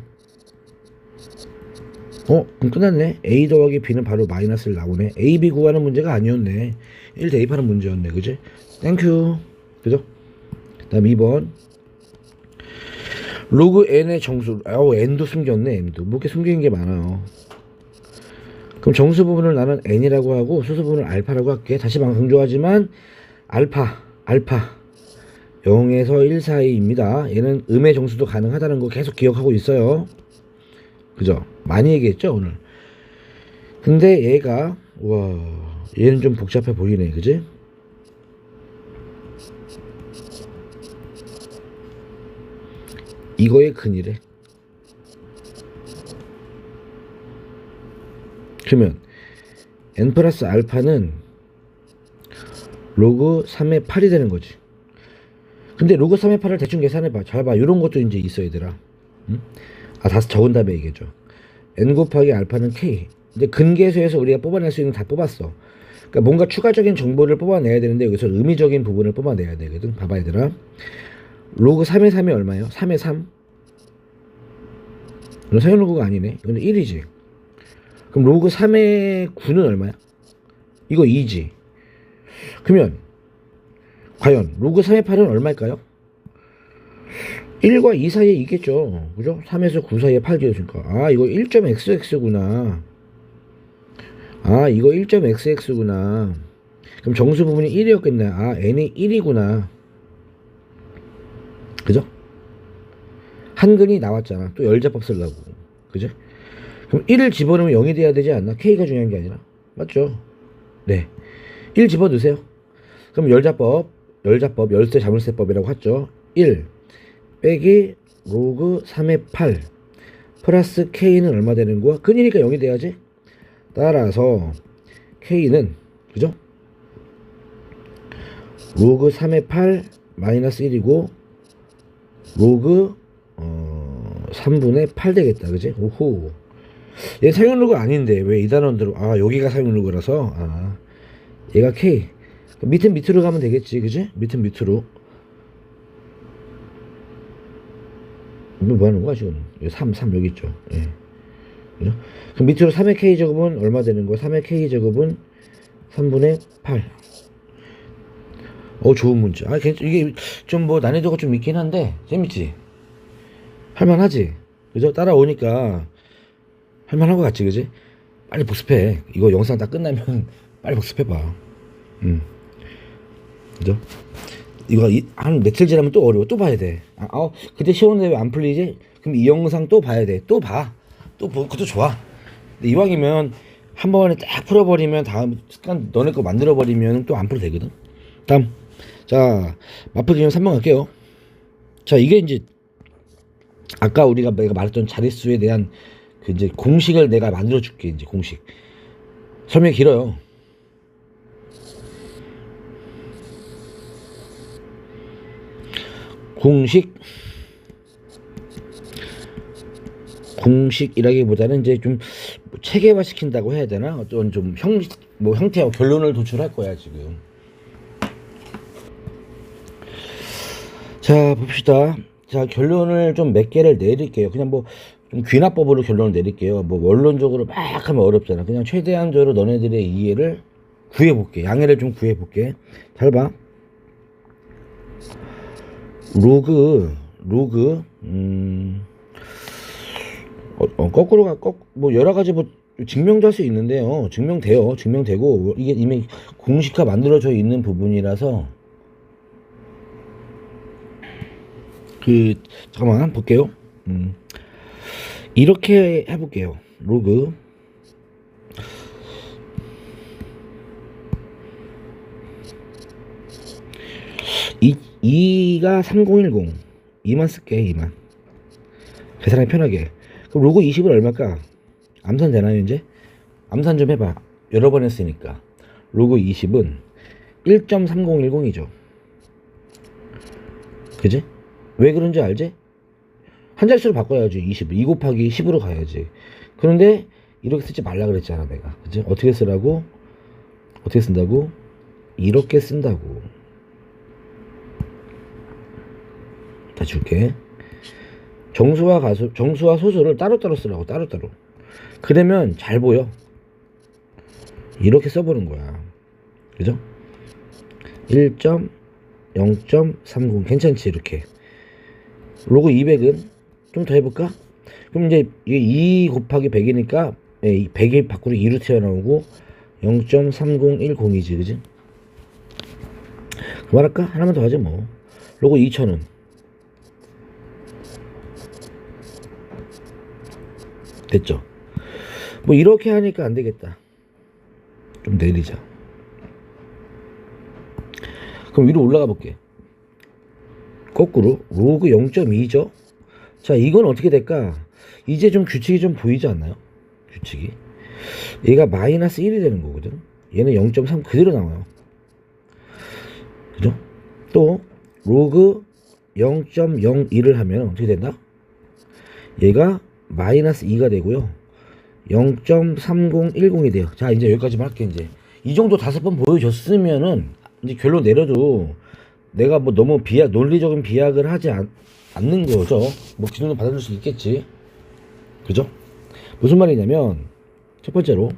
그럼 끝났네. a 더하기 b는 바로 마이너스를 나오네. a, b 구하는 문제가 아니었네. 1 대입하는 문제였네. 그지? 땡큐. 그죠? 그 다음 2번. 로그 n의 정수. n도 숨겼네. n도. 뭐 이렇게 숨기는 게 많아요. 그럼 정수 부분을 나는 n이라고 하고 소수 부분을 알파라고 할게. 다시 강조하지만 알파 0에서 1 사이입니다. 얘는 음의 정수도 가능하다는 거 계속 기억하고 있어요. 그죠? 많이 얘기했죠 오늘. 근데 얘가 얘는 좀 복잡해 보이네. 그지? 이거의 근이래. 그러면 n 플러스 알파는 로그 3의 8이 되는 거지. 근데 로그 3의 8을 대충 계산해봐. 잘 봐. 이런 것도 이제 있어 얘들아. 응? 다시 적은 다음에 얘기해줘. n 곱하기 알파는 k. 이제 근계수에서 우리가 뽑아낼 수 있는 다 뽑았어. 그러니까 뭔가 추가적인 정보를 뽑아내야 되는데 여기서 의미적인 부분을 뽑아내야 되거든. 봐봐 얘들아. 로그 3의 3이 얼마예요? 3의 3. 이건 사용 로그가 아니네. 이건 1이지. 그럼 로그 3의 9는 얼마야? 이거 2지. 그러면 과연 로그 3의 8은 얼마일까요? 1과 2 사이에 있겠죠. 그죠? 3에서 9 사이에 8 지어주니까. 아, 이거 1.xx구나. 아, 이거 1.xx구나. 그럼 정수 부분이 1이었겠네. 아, n이 1이구나. 그죠? 한근이 나왔잖아. 또 열자법 쓰려고. 그죠? 그럼 1을 집어넣으면 0이 돼야 되지 않나? k가 중요한 게 아니라. 맞죠? 네. 1 집어넣으세요. 그럼 열자법, 열세 자물쇠법이라고 하죠. 1 빼기 로그 3의 8 플러스 k는 얼마 되는 거야? 근이니까 0이 돼야지. 따라서 k는, 그죠? 로그 3의 8 마이너스 1이고 로그 3분의 8 되겠다. 그지? 오호. 얘 사용 로그 아닌데 왜 이 단원대로, 아, 여기가 사용 로그라서, 아, 얘가 k. 밑으로 가면 되겠지. 그지? 밑으로. 뭐 하는 거야 지금? 3 여기 있죠. 예. 그죠? 그럼 밑으로 3의 k 제곱은 얼마 되는 거야? 3의 k 제곱은 3분의 8. 좋은 문제. 아, 이게 좀 뭐 난이도가 좀 있긴 한데 재밌지? 할만하지? 그죠? 따라오니까 할만한 것 같지, 그지? 빨리 복습해. 이거 영상 다 끝나면 빨리 복습해봐. 그죠? 이거 한 며칠 지나면 또 어려워. 또 봐야 돼. 그때 시험인데 왜 안 풀리지? 그럼 이 영상 또 봐야 돼. 또 봐. 그것도 좋아. 근데 이왕이면 한 번에 딱 풀어버리면 다음 습관 너네 거 만들어버리면 또 안 풀어도 되거든. 다음. 자, 마풀 기능 3번 갈게요. 자, 이게 이제 아까 내가 말했던 자릿수에 대한 그 이제 공식을 내가 만들어 줄게. 이제 공식 설명이 길어요. 공식이라기보다는 이제 좀 체계화 시킨다고 해야 되나? 어떤 좀 형태와 결론을 도출할 거야 지금. 자, 봅시다. 자, 결론을 좀 몇 개를 내릴게요. 그냥 좀 귀납법으로 결론을 내릴게요. 원론적으로 막 하면 어렵잖아. 그냥 최대한적으로 너네들의 이해를 구해볼게. 양해를 좀 구해볼게. 잘 봐. 로그, 거꾸로 여러 가지 증명도 할 수 있는데요. 증명되고, 이게 이미 공식화 만들어져 있는 부분이라서, 잠깐만, 볼게요. 이렇게 해볼게요. 로그. 2가 3010. 2만 쓸게, 2만. 계산하기 편하게. 그럼 로그 20은 얼마일까? 암산 되나요, 이제? 암산 좀 해봐. 여러 번 했으니까. 로그 20은 1.3010이죠. 그지? 왜 그런지 알지? 한 자릿수로 바꿔야지. 20. 2 곱하기 10으로 가야지. 그런데 이렇게 쓰지 말라 그랬잖아, 내가. 그지? 어떻게 쓰라고? 어떻게 쓴다고? 이렇게 쓴다고. 다 줄게. 정수와 소수를 따로따로 쓰라고. 따로따로. 그러면 잘 보여. 이렇게 써보는 거야. 그죠? 1.0.30 괜찮지? 이렇게. 로그 200은 좀 더 해볼까? 그럼 이제 이게 2 곱하기 100이니까 100이 밖으로 2로 튀어나오고 0.3010이지, 그지? 그만할까? 하나만 더 하자 뭐. 로그 2000은 됐죠? 이렇게 하니까 안 되겠다. 좀 내리자. 그럼 위로 올라가 볼게. 거꾸로 로그 0.2죠. 자, 이건 어떻게 될까? 이제 좀 규칙이 좀 보이지 않나요? 규칙이 얘가 마이너스 1이 되는 거거든. 얘는 0.3 그대로 나와요. 그죠? 또 로그 0.01을 하면 어떻게 된다? 얘가 마이너스 2가 되고요. 0.3010이 돼요. 자, 이제 여기까지만 할게. 이제 이 정도 5번 보여줬으면은 이제 결론 내려도 내가 너무 논리적인 비약을 하지 않는 거죠. 그 정도 받아줄 수 있겠지. 그죠? 무슨 말이냐면, 첫 번째로,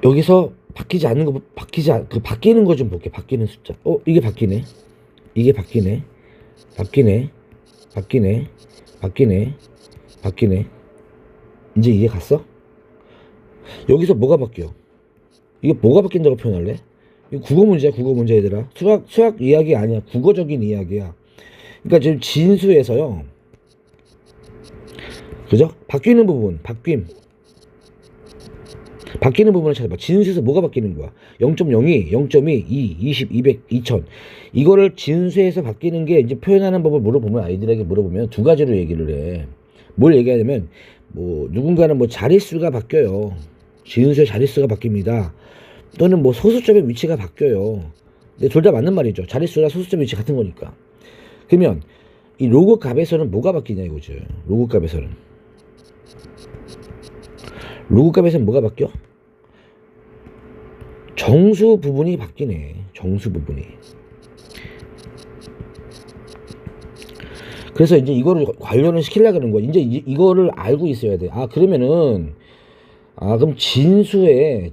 여기서 바뀌지 않는 거, 바뀌는 거 좀 볼게. 바뀌는 숫자. 이게 바뀌네. 이게 바뀌네. 바뀌네. 바뀌네. 바뀌네. 바뀌네. 이제 이게 갔어? 여기서 뭐가 바뀌어? 이게 뭐가 바뀐다고 표현할래? 이거 국어 문제야, 국어 문제 얘들아. 수학 이야기 아니야. 국어적인 이야기야. 그러니까 지금 진수에서요. 그죠? 바뀌는 부분, 바뀌는 부분을 찾아봐. 진수에서 뭐가 바뀌는 거야? 0.02, 0.2, 2, 20, 200, 2000. 이거를 진수에서 바뀌는 게 이제 표현하는 법을 물어보면, 아이들에게 물어보면 두 가지로 얘기를 해. 뭘 얘기하냐면, 뭐, 누군가는 뭐 자릿수가 바뀌어요. 진수의 자릿수가 바뀝니다. 또는 뭐 소수점의 위치가 바뀌어요. 근데 둘 다 맞는 말이죠. 자릿수랑 소수점 위치 같은 거니까. 그러면 이 로그 값에서는 뭐가 바뀌냐 이거죠. 로그 값에서는. 로그 값에서는 뭐가 바뀌어? 정수 부분이 바뀌네. 정수 부분이. 그래서 이제 이거를 관련을 시키려고 하는 거야. 이제 이거를 알고 있어야 돼. 아, 그러면은, 그럼 진수의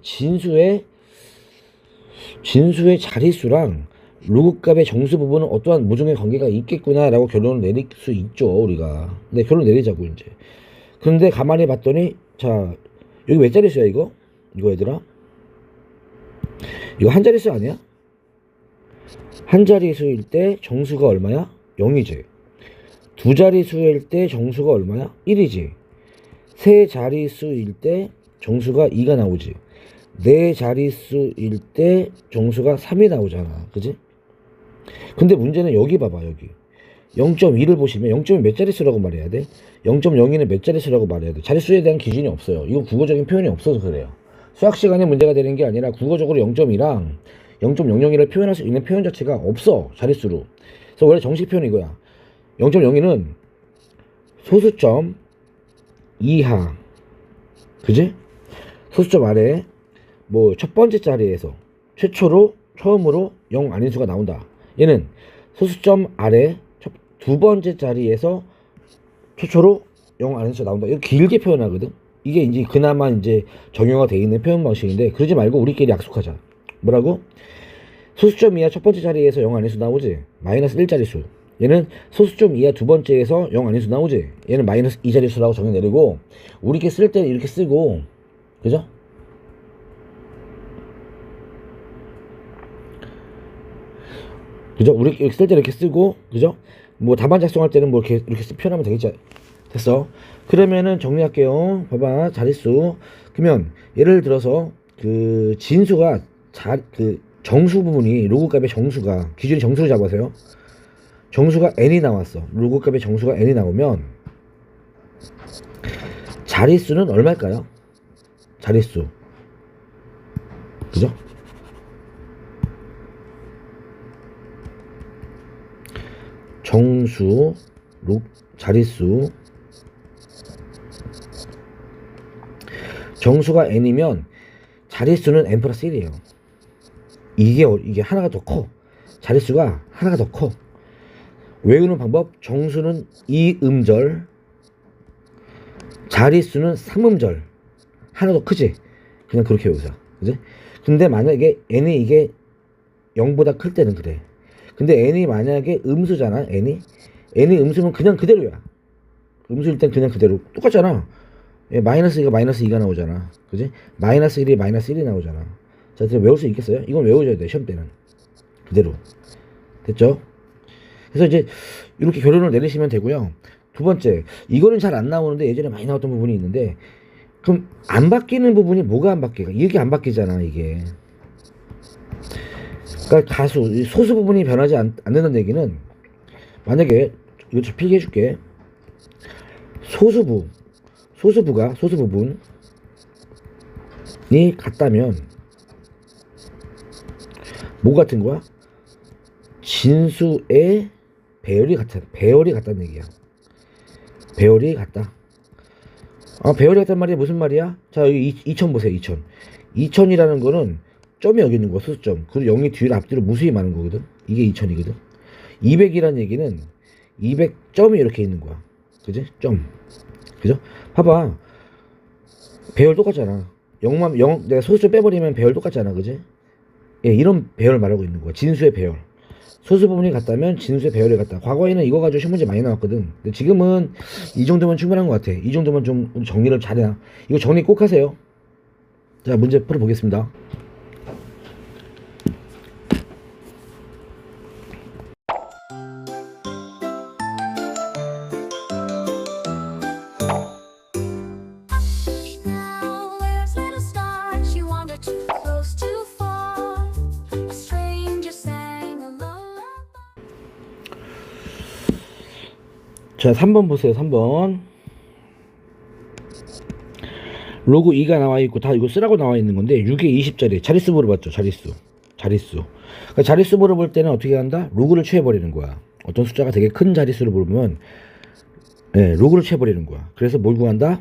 자릿수랑 로그 값의 정수 부분은 어떠한 모종의 관계가 있겠구나라고 결론을 내릴 수 있죠, 우리가. 네, 결론 내리자고, 이제. 그런데 가만히 봤더니, 자, 여기 몇 자릿수야, 이거? 이거 얘들아? 이거 한 자릿수 아니야? 한 자릿수일 때 정수가 얼마야? 0이지. 두 자릿수일 때 정수가 얼마야? 1이지. 세 자릿수일 때 정수가 2가 나오지. 네 자릿수일 때 정수가 3이 나오잖아. 그지? 근데 문제는 여기 봐봐, 여기. 0.2를 보시면 0.2 몇 자릿수라고 말해야 돼? 0.02는 몇 자릿수라고 말해야 돼? 자릿수에 대한 기준이 없어요. 이건 국어적인 표현이 없어서 그래요. 수학 시간에 문제가 되는 게 아니라 국어적으로 0.2랑 0.001을 표현할 수 있는 표현 자체가 없어, 자릿수로. 그래서 원래 정식 표현이 이거야. 0.02는 소수점 이하, 그지? 소수점 아래 뭐 첫 번째 자리에서 처음으로 0 아닌 수가 나온다. 얘는 소수점 아래 두 번째 자리에서 최초로 0 아닌 수가 나온다. 이거 길게 표현하거든. 이게 이제 그나마 이제 정형화 돼 있는 표현 방식인데, 그러지 말고 우리끼리 약속하자. 뭐라고? 소수점 이하 첫 번째 자리에서 0 아닌 수 나오지. 마이너스 1자릿수. 얘는 소수점 이하 두 번째에서 0 아닌 수 나오지. 얘는 마이너스 2자릿수라고 정해 내리고, 우리끼리 쓸 때는 이렇게 쓰고, 그죠? 그죠? 우리 이렇게 쓸 때 이렇게 쓰고, 그죠? 뭐 답안 작성할 때는 뭐 이렇게 표현하면 되겠지. 됐어. 그러면은 정리할게요. 봐봐, 자릿수. 그러면 예를 들어서 그 진수가 그 정수 부분이 로그 값의 정수가 기준이 정수로 잡아서요. 정수가 n이 나왔어. 로그 값의 정수가 n이 나오면 자릿수는 얼마일까요? 자릿수. 그죠? 정수, 자릿수. 정수가 n이면 자릿수는 n 플러스 1이에요. 이게 하나가 더 커. 자릿수가 하나가 더 커. 외우는 방법: 정수는 2음절, 자릿수는 3음절. 하나 더 크지? 그냥 그렇게 외우자. 그지? 근데 만약에 n이 이게 0보다 클 때는 그래. 근데 n이 만약에 음수잖아. n이 음수면 그냥 그대로야. 음수일 땐 그냥 그대로 똑같잖아. 마이너스 2가 마이너스 2가 나오잖아. 그지? 마이너스 1이 마이너스 1이 나오잖아. 자, 외울 수 있겠어요? 이건 외워줘야 돼, 시험 때는. 그대로. 됐죠? 그래서 이제 이렇게 결론을 내리시면 되고요. 두 번째, 이거는 잘 안 나오는데 예전에 많이 나왔던 부분이 있는데, 그럼 안 바뀌는 부분이 뭐가 안 바뀌어? 이게 안 바뀌잖아, 이게. 그러니까 소수 부분이 변하지 않는다는 얘기는, 만약에 이거 좀 필기 해줄게. 소수 부분이 같다면 뭐 같은 거야? 진수의 배열이 같다는 얘기야. 배열이 같다. 배열이 같단 말이야. 무슨 말이야? 자, 여기 2000 보세요. 2000이라는 거는 점이 여기 있는 거야. 소수점. 그리고 0이 뒤로 앞뒤로 무수히 많은 거거든. 이게 2000이거든. 200이라는 얘기는 200점이 이렇게 있는 거야. 그지? 점. 그죠? 봐봐. 배열 똑같잖아. 0내가 소수점 빼버리면 배열 똑같잖아. 그지? 예, 이런 배열을 말하고 있는 거야. 진수의 배열. 소수 부분이 같다면 진수의 배열이 같다. 과거에는 이거 가지고 시험 문제 많이 나왔거든. 근데 지금은 이 정도면 충분한 것 같아. 이 정도면 좀 정리를 잘해놔. 이거 정리 꼭 하세요. 자, 문제 풀어보겠습니다. Now there's little star, she wandered too close to fall. A stranger sang a lullaby. 자, 3번 보세요. 3번. 로그 2가 나와 있고 다 이거 쓰라고 나와 있는 건데 6에 20짜리 자릿수 물어봤죠. 자릿수. 그러니까 자릿수 물어볼 때는 어떻게 한다? 로그를 취해버리는 거야. 어떤 숫자가 되게 큰 자릿수를 물어보면 로그를 취해버리는 거야. 그래서 뭘 구한다?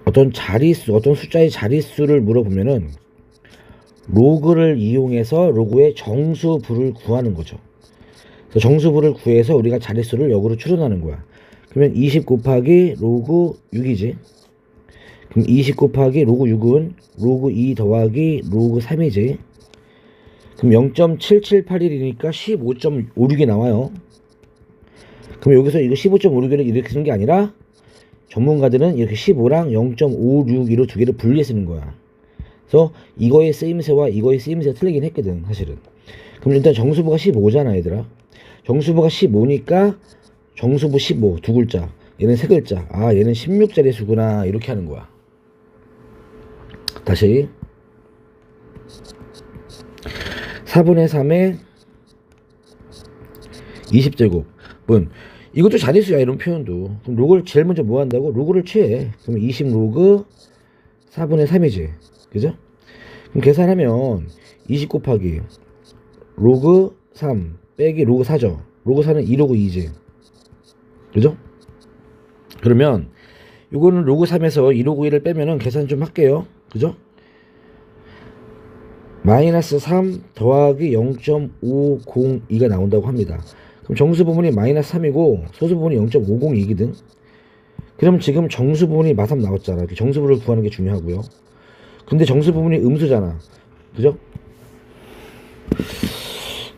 어떤 자릿수, 어떤 숫자의 자릿수를 물어보면은 로그를 이용해서 로그의 정수부를 구하는 거죠. 그래서 정수부를 구해서 우리가 자릿수를 역으로 추론하는 거야. 그러면 20 곱하기 로그 6이지. 그럼 20 곱하기 로그 6은 로그 2 더하기 로그 3이지. 그럼 0.7781이니까 15.56이 나와요. 그럼 여기서 이거 15.56을 이렇게 쓰는 게 아니라 전문가들은 이렇게 15랑 0.562로 두 개를 분리해 쓰는 거야. 그래서 이거의 쓰임새와 이거의 쓰임새가 틀리긴 했거든, 사실은. 그럼 일단 정수부가 15잖아, 얘들아. 정수부가 15니까 정수부 15, 두 글자. 얘는 세 글자. 아, 얘는 16자리 수구나. 이렇게 하는 거야. 다시. 4분의 3에 20제곱. 이것도 자릿수야, 이런 표현도. 그럼 로그를 제일 먼저 뭐 한다고? 로그를 취해. 그럼 20 로그 4분의 3이지. 그죠? 그럼 계산하면 20 곱하기 로그 3 빼기 로그 4죠. 로그 4는 2 로그 2지. 그죠? 그러면 이거는 로그 3에서 2 로그 1을 빼면은 계산 좀 할게요. 그죠? 마이너스 3 더하기 0.502가 나온다고 합니다. 그럼 정수 부분이 마이너스 3이고 소수 부분이 0.502거든. 그럼 지금 정수 부분이 마삼 나왔잖아. 정수부를 구하는 게 중요하고요. 근데 정수 부분이 음수잖아. 그죠?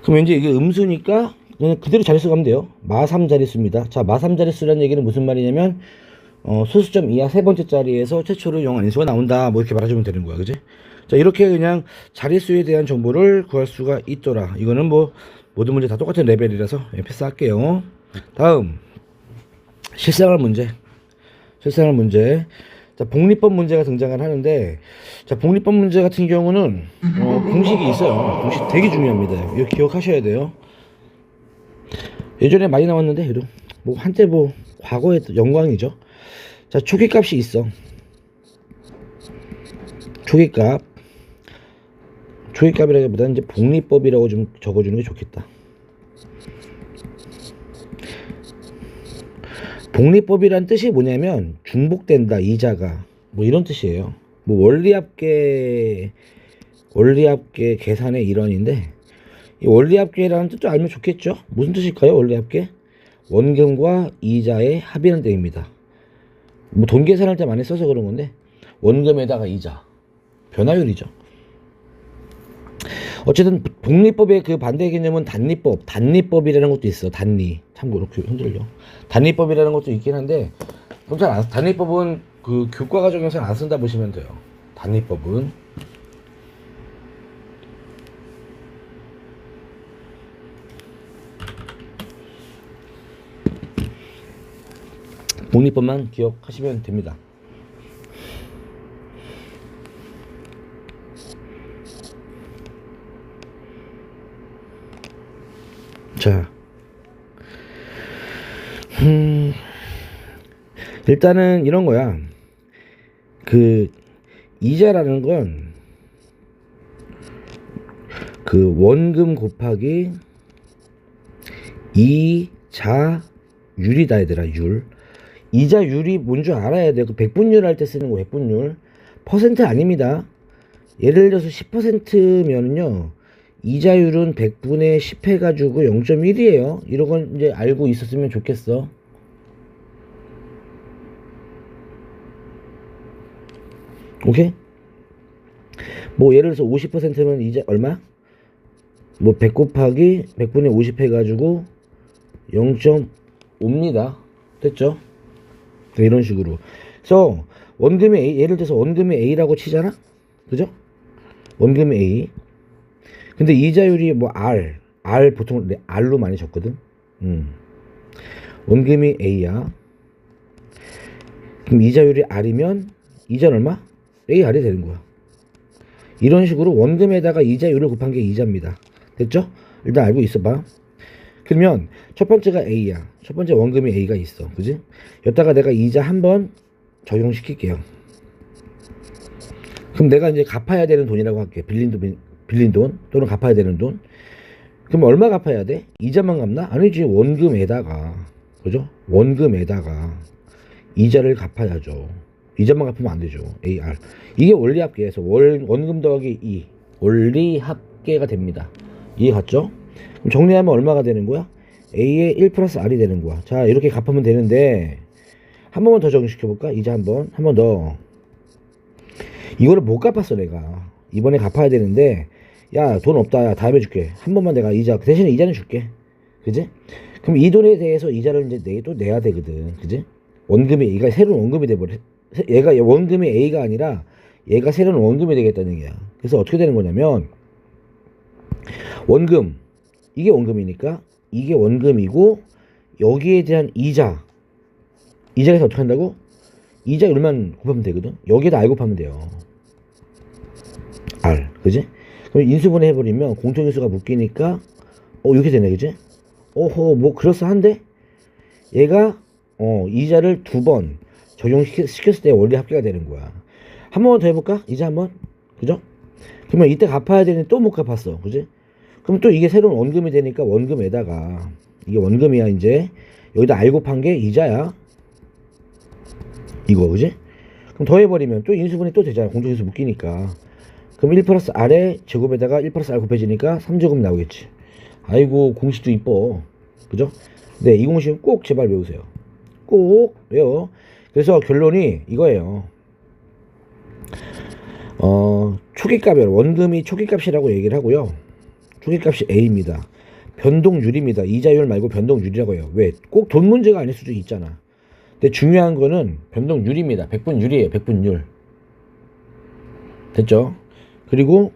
그럼 왠지 이게 음수니까 그냥 그대로 자릿수 가면 돼요. 마3 자릿수입니다. 자, 마3 자릿수라는 얘기는 무슨 말이냐면 소수점 이하 세 번째 자리에서 최초로 0 아니수가 나온다. 뭐 이렇게 말해주면 되는 거야. 그지? 자, 이렇게 그냥 자릿수에 대한 정보를 구할 수가 있더라. 이거는 뭐 모든 문제 다 똑같은 레벨이라서 패스할게요. 다음 실생활 문제. 자, 복리법 문제가 등장을 하는데, 자, 복리법 문제 같은 경우는 공식이 있어요. 공식 되게 중요합니다. 이거 기억하셔야 돼요. 예전에 많이 나왔는데 그래도 뭐 한때 뭐 과거의 영광이죠. 자, 초기값이 있어. 초기값이라기보다는 이제 복리법이라고 좀 적어주는 게 좋겠다. 복리법이란 뜻이 뭐냐면 중복된다, 이자가. 뭐 이런 뜻이에요. 뭐 원리합계 계산의 일환인데, 이 원리합계라는 뜻도 알면 좋겠죠. 무슨 뜻일까요? 원리합계? 원금과 이자의 합이라는 뜻입니다. 뭐 돈 계산할 때 많이 써서 그런 건데, 원금에다가 이자, 변화율이죠. 어쨌든 복리법의 그 반대 개념은 단리법이라는 것도 있어. 참고로 흔들려. 단리법이라는 것도 있긴 한데, 단리법은 그 교과 과정에서 안 쓴다 보시면 돼요. 단리법은. 복리법만 기억하시면 됩니다. 자, 일단은 이런 거야. 그 이자라는 건 그 원금 곱하기 이자율이다, 얘들아. 율. 이자율이 뭔 줄 알아야 돼. 그 백분율 할 때 쓰는 거, 백분율. 퍼센트 아닙니다. 예를 들어서 10%면은요, 이자율은 100분의 10 해가지고 0.1이에요. 이런 건 이제 알고 있었으면 좋겠어. 오케이? 뭐 예를 들어서 50%면 이자 얼마? 뭐 100 곱하기 100분의 50 해가지고 0.5입니다. 됐죠? 이런 식으로. 그래서 원금이 A, 예를 들어서 원금이 A라고 치잖아? 그죠? 원금이 A. 근데 이자율이 뭐 R 보통 R로 많이 적거든? 원금이 A야. 그럼 이자율이 R이면 이자는 얼마? AR이 되는 거야. 이런 식으로 원금에다가 이자율을 곱한 게 이자입니다. 됐죠? 일단 알고 있어봐. 그러면 첫 번째가 A야. 첫 번째 원금이 A가 있어. 그지? 여기다가 내가 이자 한번 적용시킬게요. 그럼 내가 이제 갚아야 되는 돈이라고 할게. 빌린 돈 또는 갚아야 되는 돈. 그럼 얼마 갚아야 돼? 이자만 갚나? 아니지. 원금에다가, 그죠? 원금에다가 이자를 갚아야죠. 이자만 갚으면 안 되죠. AR. 이게 원리합계에서 원금 더하기 2 원리합계가 됩니다. 이해 갔죠? 그럼 정리하면 얼마가 되는 거야? A의 1 플러스 R이 되는 거야. 자, 이렇게 갚으면 되는데 한 번만 더 적용시켜볼까? 이자 한 번 더. 이거를 못 갚았어 내가. 이번에 갚아야 되는데 야, 돈 없다. 야, 다음에 줄게. 한 번만 내가 이자 대신에 이자는 줄게. 그지? 그럼 이 돈에 대해서 이자를 이제 또 내야 되거든. 그지? 원금이 A가 새로운 원금이 돼버려. 얘가 원금이 A가 아니라 얘가 새로운 원금이 되겠다는 얘기야. 그래서 어떻게 되는 거냐면 원금, 이게 원금이니까 이게 원금이고 여기에 대한 이자에서 어떻게 한다고? 이자율만 곱하면 되거든. 여기에다 R 곱하면 돼요. R. 그지? 그럼 인수분해 해버리면 공통인수가 묶이니까 이렇게 되네. 그지? 뭐 그럴싸한데? 얘가 이자를 두 번 적용시켰을 때 원리 합계가 되는 거야. 한 번 더 해볼까? 이자 한 번. 그죠? 그러면 이때 갚아야 되는데 또 못 갚았어. 그지? 그럼 또 이게 새로운 원금이 되니까 원금에다가 이게 원금이야. 이제 여기다 R 곱한 게 이자야. 이거. 그지? 그럼 더해버리면 또 인수분해 또 되잖아. 공통인수 묶이니까. 그럼 1 플러스 R의 제곱에다가 1 플러스 R 곱해지니까 3제곱 나오겠지. 아이고 공식도 이뻐. 그죠? 네, 이 공식은 꼭 제발 외우세요. 꼭 외워. 그래서 결론이 이거예요. 초기값이요. 원금이 초기값이라고 얘기를 하고요. 초기값이 A입니다. 변동률입니다. 이자율 말고 변동률이라고 해요. 왜? 꼭 돈 문제가 아닐 수도 있잖아. 근데 중요한 거는 변동률입니다. 백분율이에요. 백분율. 됐죠? 그리고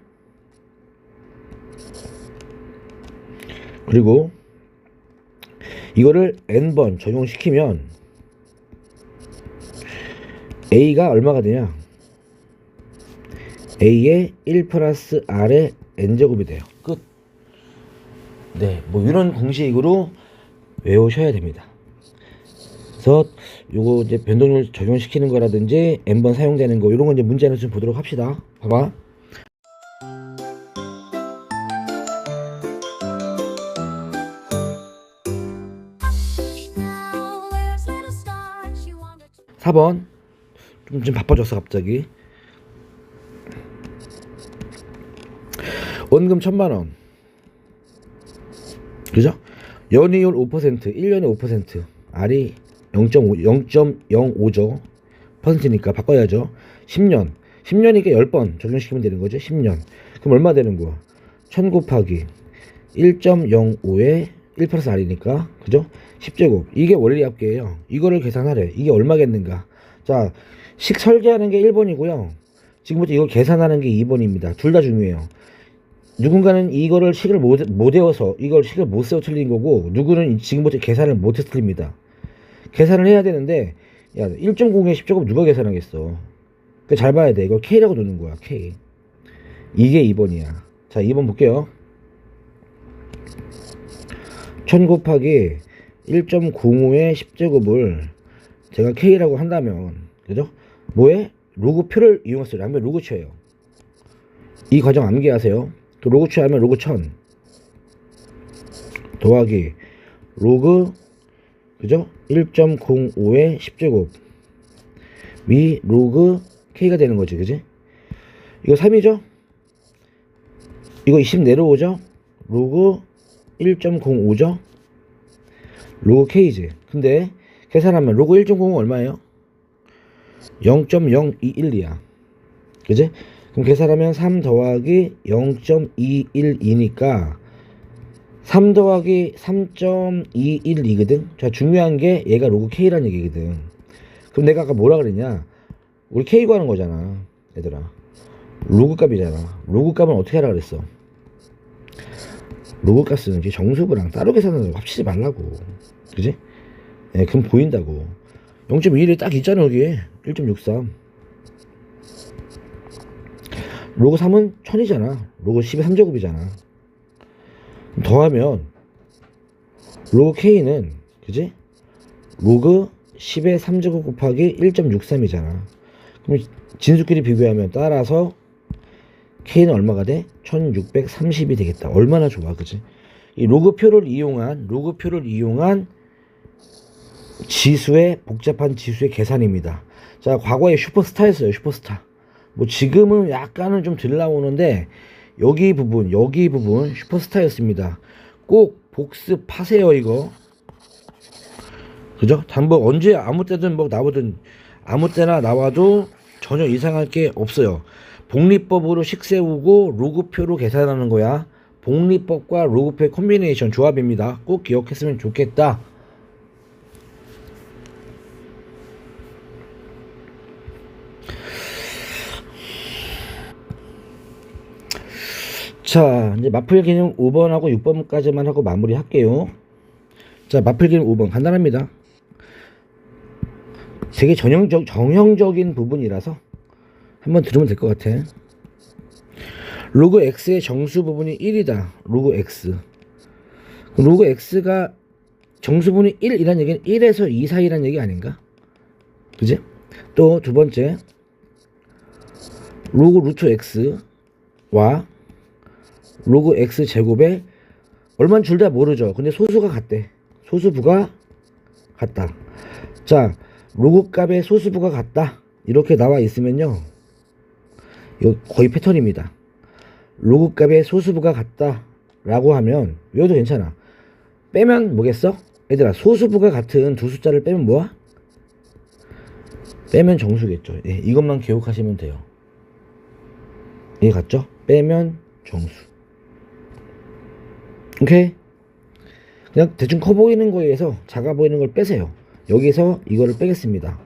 이거를 n번 적용시키면 A가 얼마가 되냐? A의 1 플러스 R의 n제곱이 돼요. 끝. 네, 뭐 이런 공식으로 외우셔야 됩니다. 그래서 요거 이제 변동률 적용시키는 거라든지 n번 사용되는 거 이런 거 이제 문제는 좀 보도록 합시다. 봐봐. Now there's little star. She wandered to 4번. 좀 바빠졌어 갑자기. 원금 1000만원. 그죠? 연이율 5%, 1년에 5%. R이 0.05죠. 퍼센트니까 바꿔야죠. 10년. 10년이니까 10번 적용시키면 되는 거죠. 10년. 그럼 얼마 되는 거야? 1000 곱하기 1.05에 1 플러스 R이니까. 그죠? 10제곱. 이게 원리합계예요. 이거를 계산하래. 이게 얼마겠는가? 자, 식 설계하는 게 1번이고요. 지금부터 이걸 계산하는 게 2번입니다. 둘 다 중요해요. 누군가는 이거를 식을 못 외워서 이걸 식을 못 세워 틀린 거고, 누구는 지금부터 계산을 못해서 틀립니다. 계산을 해야 되는데, 야, 1.0에 10제곱 누가 계산하겠어? 그러니까 잘 봐야 돼. 이거 K라고 두는 거야. K. 이게 2번이야. 자, 2번 볼게요. 1000 곱하기 1.05의 10제곱을 제가 K라고 한다면, 그죠? 뭐에? 로그표를 이용했어요. 아니면 로그쳐예요. 이 과정 암기하세요. 또 로그쳐 하면 로그 1000 더하기 로그, 그죠? 1.05의 10제곱 위 로그 K가 되는 거지. 그지? 이거 3이죠? 이거 20 내려오죠? 로그 1.05죠? 로그 K지. 근데 계산하면 로그 1.05 얼마예요? 0.021이야. 그지? 그럼 계산하면 3 더하기 0.212니까 3 더하기 3.212거든. 자, 중요한 게 얘가 로그 K라는 얘기거든. 그럼 내가 아까 뭐라 그랬냐? 우리 K 구하는 거잖아, 얘들아. 로그 값이잖아. 로그 값은 어떻게 하라 그랬어? 로그 값은 이제 정수부랑 따로 계산을 합치지 말라고. 그지? 예, 그럼 보인다고. 0.21이 딱 있잖아, 여기에. 1.63. 로그 3은 1000이잖아. 로그 10의 3제곱이잖아. 더하면 로그 K는, 그지? 로그 10의 3제곱 곱하기 1.63이잖아. 그럼 진수끼리 비교하면 따라서 K는 얼마가 돼? 1630이 되겠다. 얼마나 좋아, 그지? 이 로그표를 이용한 지수의, 복잡한 지수의 계산입니다. 자, 과거에 슈퍼스타였어요, 슈퍼스타. 뭐 지금은 약간은 좀 덜 나오는데 여기 부분 슈퍼스타였습니다. 꼭 복습하세요, 이거. 그죠? 단뭐 언제 아무 때든 뭐 나오든 아무 때나 나와도 전혀 이상할 게 없어요. 복리법으로 식 세우고 로그표로 계산하는 거야. 복리법과 로그표의 콤비네이션 조합입니다. 꼭 기억했으면 좋겠다. 자, 이제 마플 개념 5번하고 6번까지만 하고 마무리 할게요. 자, 마플 개념 5번 간단합니다. 되게 정형적인 부분이라서 한번 들으면 될 것 같아. 로그 x의 정수 부분이 1이다. 로그 x. 로그 x가 정수분이 1이란 얘기는 1에서 2 사이란 얘기 아닌가? 그지? 또 두 번째, 로그 루트 x와 로그 x 제곱에 얼마는 둘 다 모르죠. 근데 소수가 같대. 소수부가 같다. 자, 로그 값의 소수부가 같다. 이렇게 나와 있으면요, 이거 거의 패턴입니다. 로그 값의 소수부가 같다 라고 하면 외워도 괜찮아. 빼면 뭐겠어? 얘들아, 소수부가 같은 두 숫자를 빼면 뭐야? 빼면 정수겠죠. 예, 이것만 기억하시면 돼요. 이해 갔죠? 빼면 정수. 오케이? 그냥 대충 커 보이는 거에서 작아 보이는 걸 빼세요. 여기서 이거를 빼겠습니다.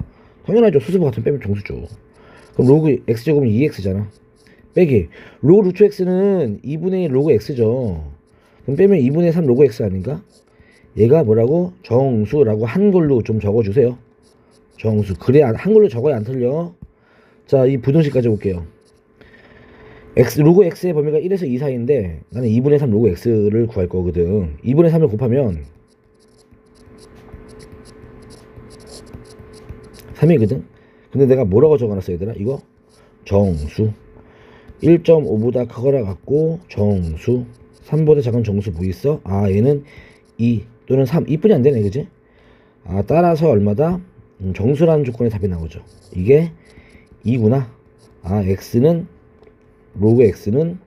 당연하죠. 소수부 같은 빼면 정수죠. 그럼 로그 x제곱은 2x잖아. 빼기 로그 루트 x는 2분의 1 로그 x죠. 그럼 빼면 2분의 3 로그 x 아닌가? 얘가 뭐라고? 정수라고 한글로 좀 적어주세요. 정수. 그래야 한글로 적어야 안 틀려. 자, 이 부등식까지 볼게요. 로그 x의 범위가 1에서 2 사이인데 나는 2분의 3 로그 x를 구할 거거든. 2분의 3을 곱하면 3이거든. 근데 내가 뭐라고 적어놨어, 얘들아? 이거 정수. 1.5보다 크거나 같고 정수. 3보다 작은 정수 뭐 있어? 아, 얘는 2 또는 3. 2뿐이 안 되네, 그지? 아, 따라서 얼마다? 정수라는 조건의 답이 나오죠. 이게 2구나. 아, 로그 x는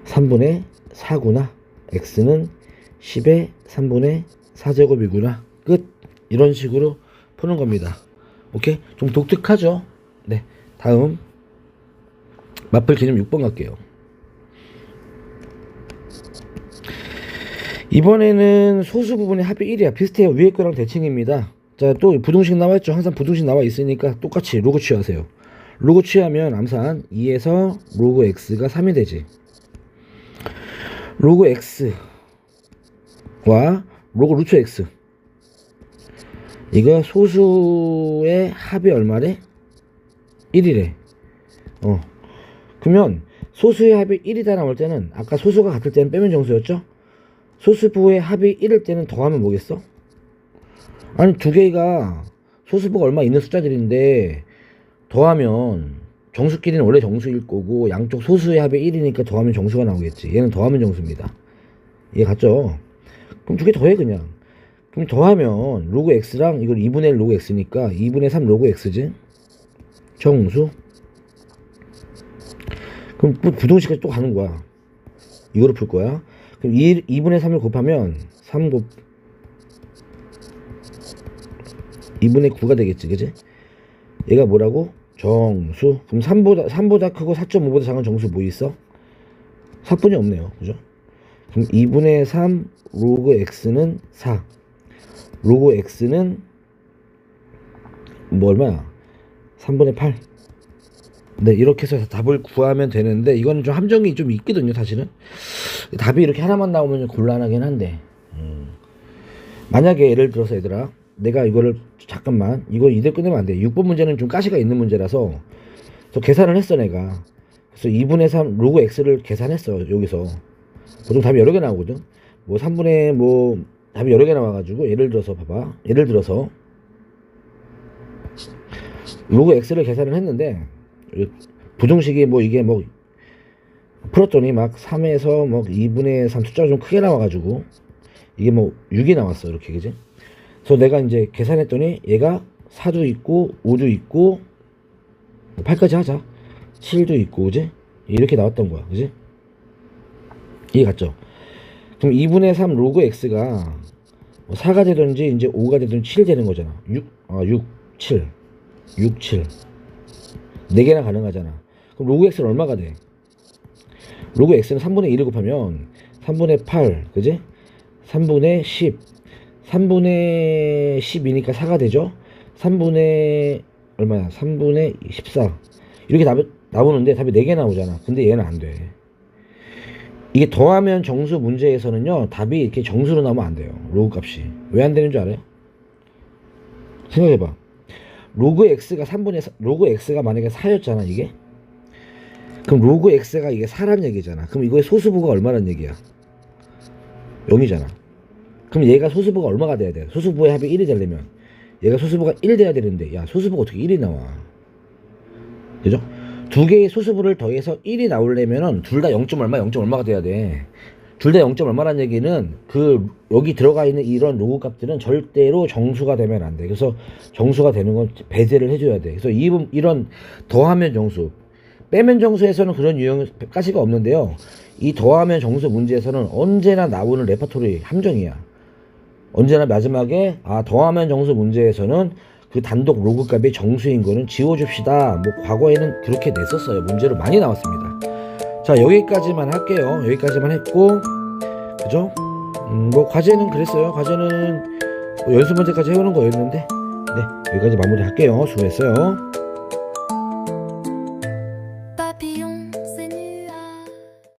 3분의 4구나. x는 10의 3분의 4제곱이구나. 끝. 이런 식으로 푸는 겁니다. 오케이? 좀 독특하죠? 네. 다음 마플 개념 6번 갈게요. 이번에는 소수 부분의 합이 1이야. 비슷해요. 위에 거랑 대칭입니다. 자, 또 부등식 나와있죠. 항상 부등식 나와 있으니까 똑같이 로그 취하세요. 로그 취하면 암산 2에서 로그 x가 3이 되지. 로그 x와 로그 루트 x, 이거 소수의 합이 얼마래? 1이래. 그러면 소수의 합이 1이다 나올 때는 아까 소수가 같을 때는 빼면 정수였죠? 소수부의 합이 1일 때는 더하면 뭐겠어? 아니, 두 개가 소수부가 얼마 있는 숫자들인데 더하면 정수끼리는 원래 정수일 거고 양쪽 소수의 합이 1이니까 더하면 정수가 나오겠지. 얘는 더하면 정수입니다. 이해 갔죠? 그럼 두 개 더해 그냥. 그럼 더하면 로그 x랑 이걸 2분의 1 로그 x니까 2분의 3 로그 x지? 정수. 그럼 부등식까지 또 가는 거야. 이거로 풀 거야. 그럼 2분의 3을 곱하면 2분의 9가 되겠지, 그지? 얘가 뭐라고? 정수. 그럼 3보다 크고 4.5보다 작은 정수 뭐 있어? 4분이 없네요, 그죠? 그럼 2분의 3 로그 x는 4. 로그 x는 뭐 얼마야? 3분의 8. 네, 이렇게 해서 답을 구하면 되는데 이거는 좀 함정이 좀 있거든요, 사실은. 답이 이렇게 하나만 나오면 곤란하긴 한데. 만약에 예를 들어서 얘들아, 내가 이거를 잠깐만, 이거 이대로 끝내면 안 돼. 6번 문제는 좀 가시가 있는 문제라서 저 계산을 했어, 내가. 그래서 2분의 3 로그 x를 계산했어, 여기서. 보통 답이 여러 개 나오거든. 뭐 3분의 뭐 답이 여러 개 나와가지고 예를 들어서 봐봐. 예를 들어서 로그 x를 계산을 했는데 부등식이 뭐 이게 뭐 풀었더니 막 3에서 뭐 2분의 3 숫자가 좀 크게 나와가지고 이게 뭐 6이 나왔어, 이렇게. 그지? 그래서 내가 이제 계산했더니 얘가 4도 있고 5도 있고 8까지 하자. 7도 있고, 그지? 이렇게 나왔던 거야, 그지? 이해 갔죠? 그럼 2분의 3 로그 x가 4가 되든지 이제 5가 되든지 7 되는 거잖아. 6, 7. 4개나 가능하잖아. 그럼 로그 x는 얼마가 돼? 로그 x는 3분의 1을 곱하면 3분의 8, 그지? 3분의 10. 3분의 10이니까 4가 되죠? 3분의 얼마야? 3분의 14. 이렇게 나오는데 답이 4개 나오잖아. 근데 얘는 안 돼. 이게 더하면 정수 문제에서는요, 답이 이렇게 정수로 나오면 안 돼요. 로그 값이. 왜 안 되는 줄 알아요? 생각해봐. 로그 x가 만약에 4였잖아, 이게? 그럼 로그 x가 이게 4란 얘기잖아. 그럼 이거의 소수부가 얼마란 얘기야? 0이잖아. 그럼 얘가 소수부가 얼마가 돼야 돼? 소수부의 합이 1이 되려면 얘가 소수부가 1 돼야 되는데, 야, 소수부가 어떻게 1이 나와? 그죠? 두 개의 소수부를 더해서 1이 나오려면은 둘 다 0. 얼마, 0. 얼마가 돼야 돼. 둘 다 0. 얼마란 얘기는 여기 들어가 있는 이런 로그 값들은 절대로 정수가 되면 안 돼. 그래서 정수가 되는 건 배제를 해줘야 돼. 그래서 이런 더하면 정수, 빼면 정수에서는 그런 유형 가시가 없는데요. 이 더하면 정수 문제에서는 언제나 나오는 레퍼토리 함정이야. 언제나 마지막에 더하면 정수 문제에서는 그 단독 로그 값이 정수인 거는 지워줍시다. 뭐 과거에는 그렇게 냈었어요. 문제로 많이 나왔습니다. 자, 여기까지만 할게요. 여기까지만 했고, 그죠? 뭐 과제는 그랬어요. 과제는 뭐 연습 문제까지 해오는 거였는데, 네, 여기까지 마무리 할게요. 수고했어요.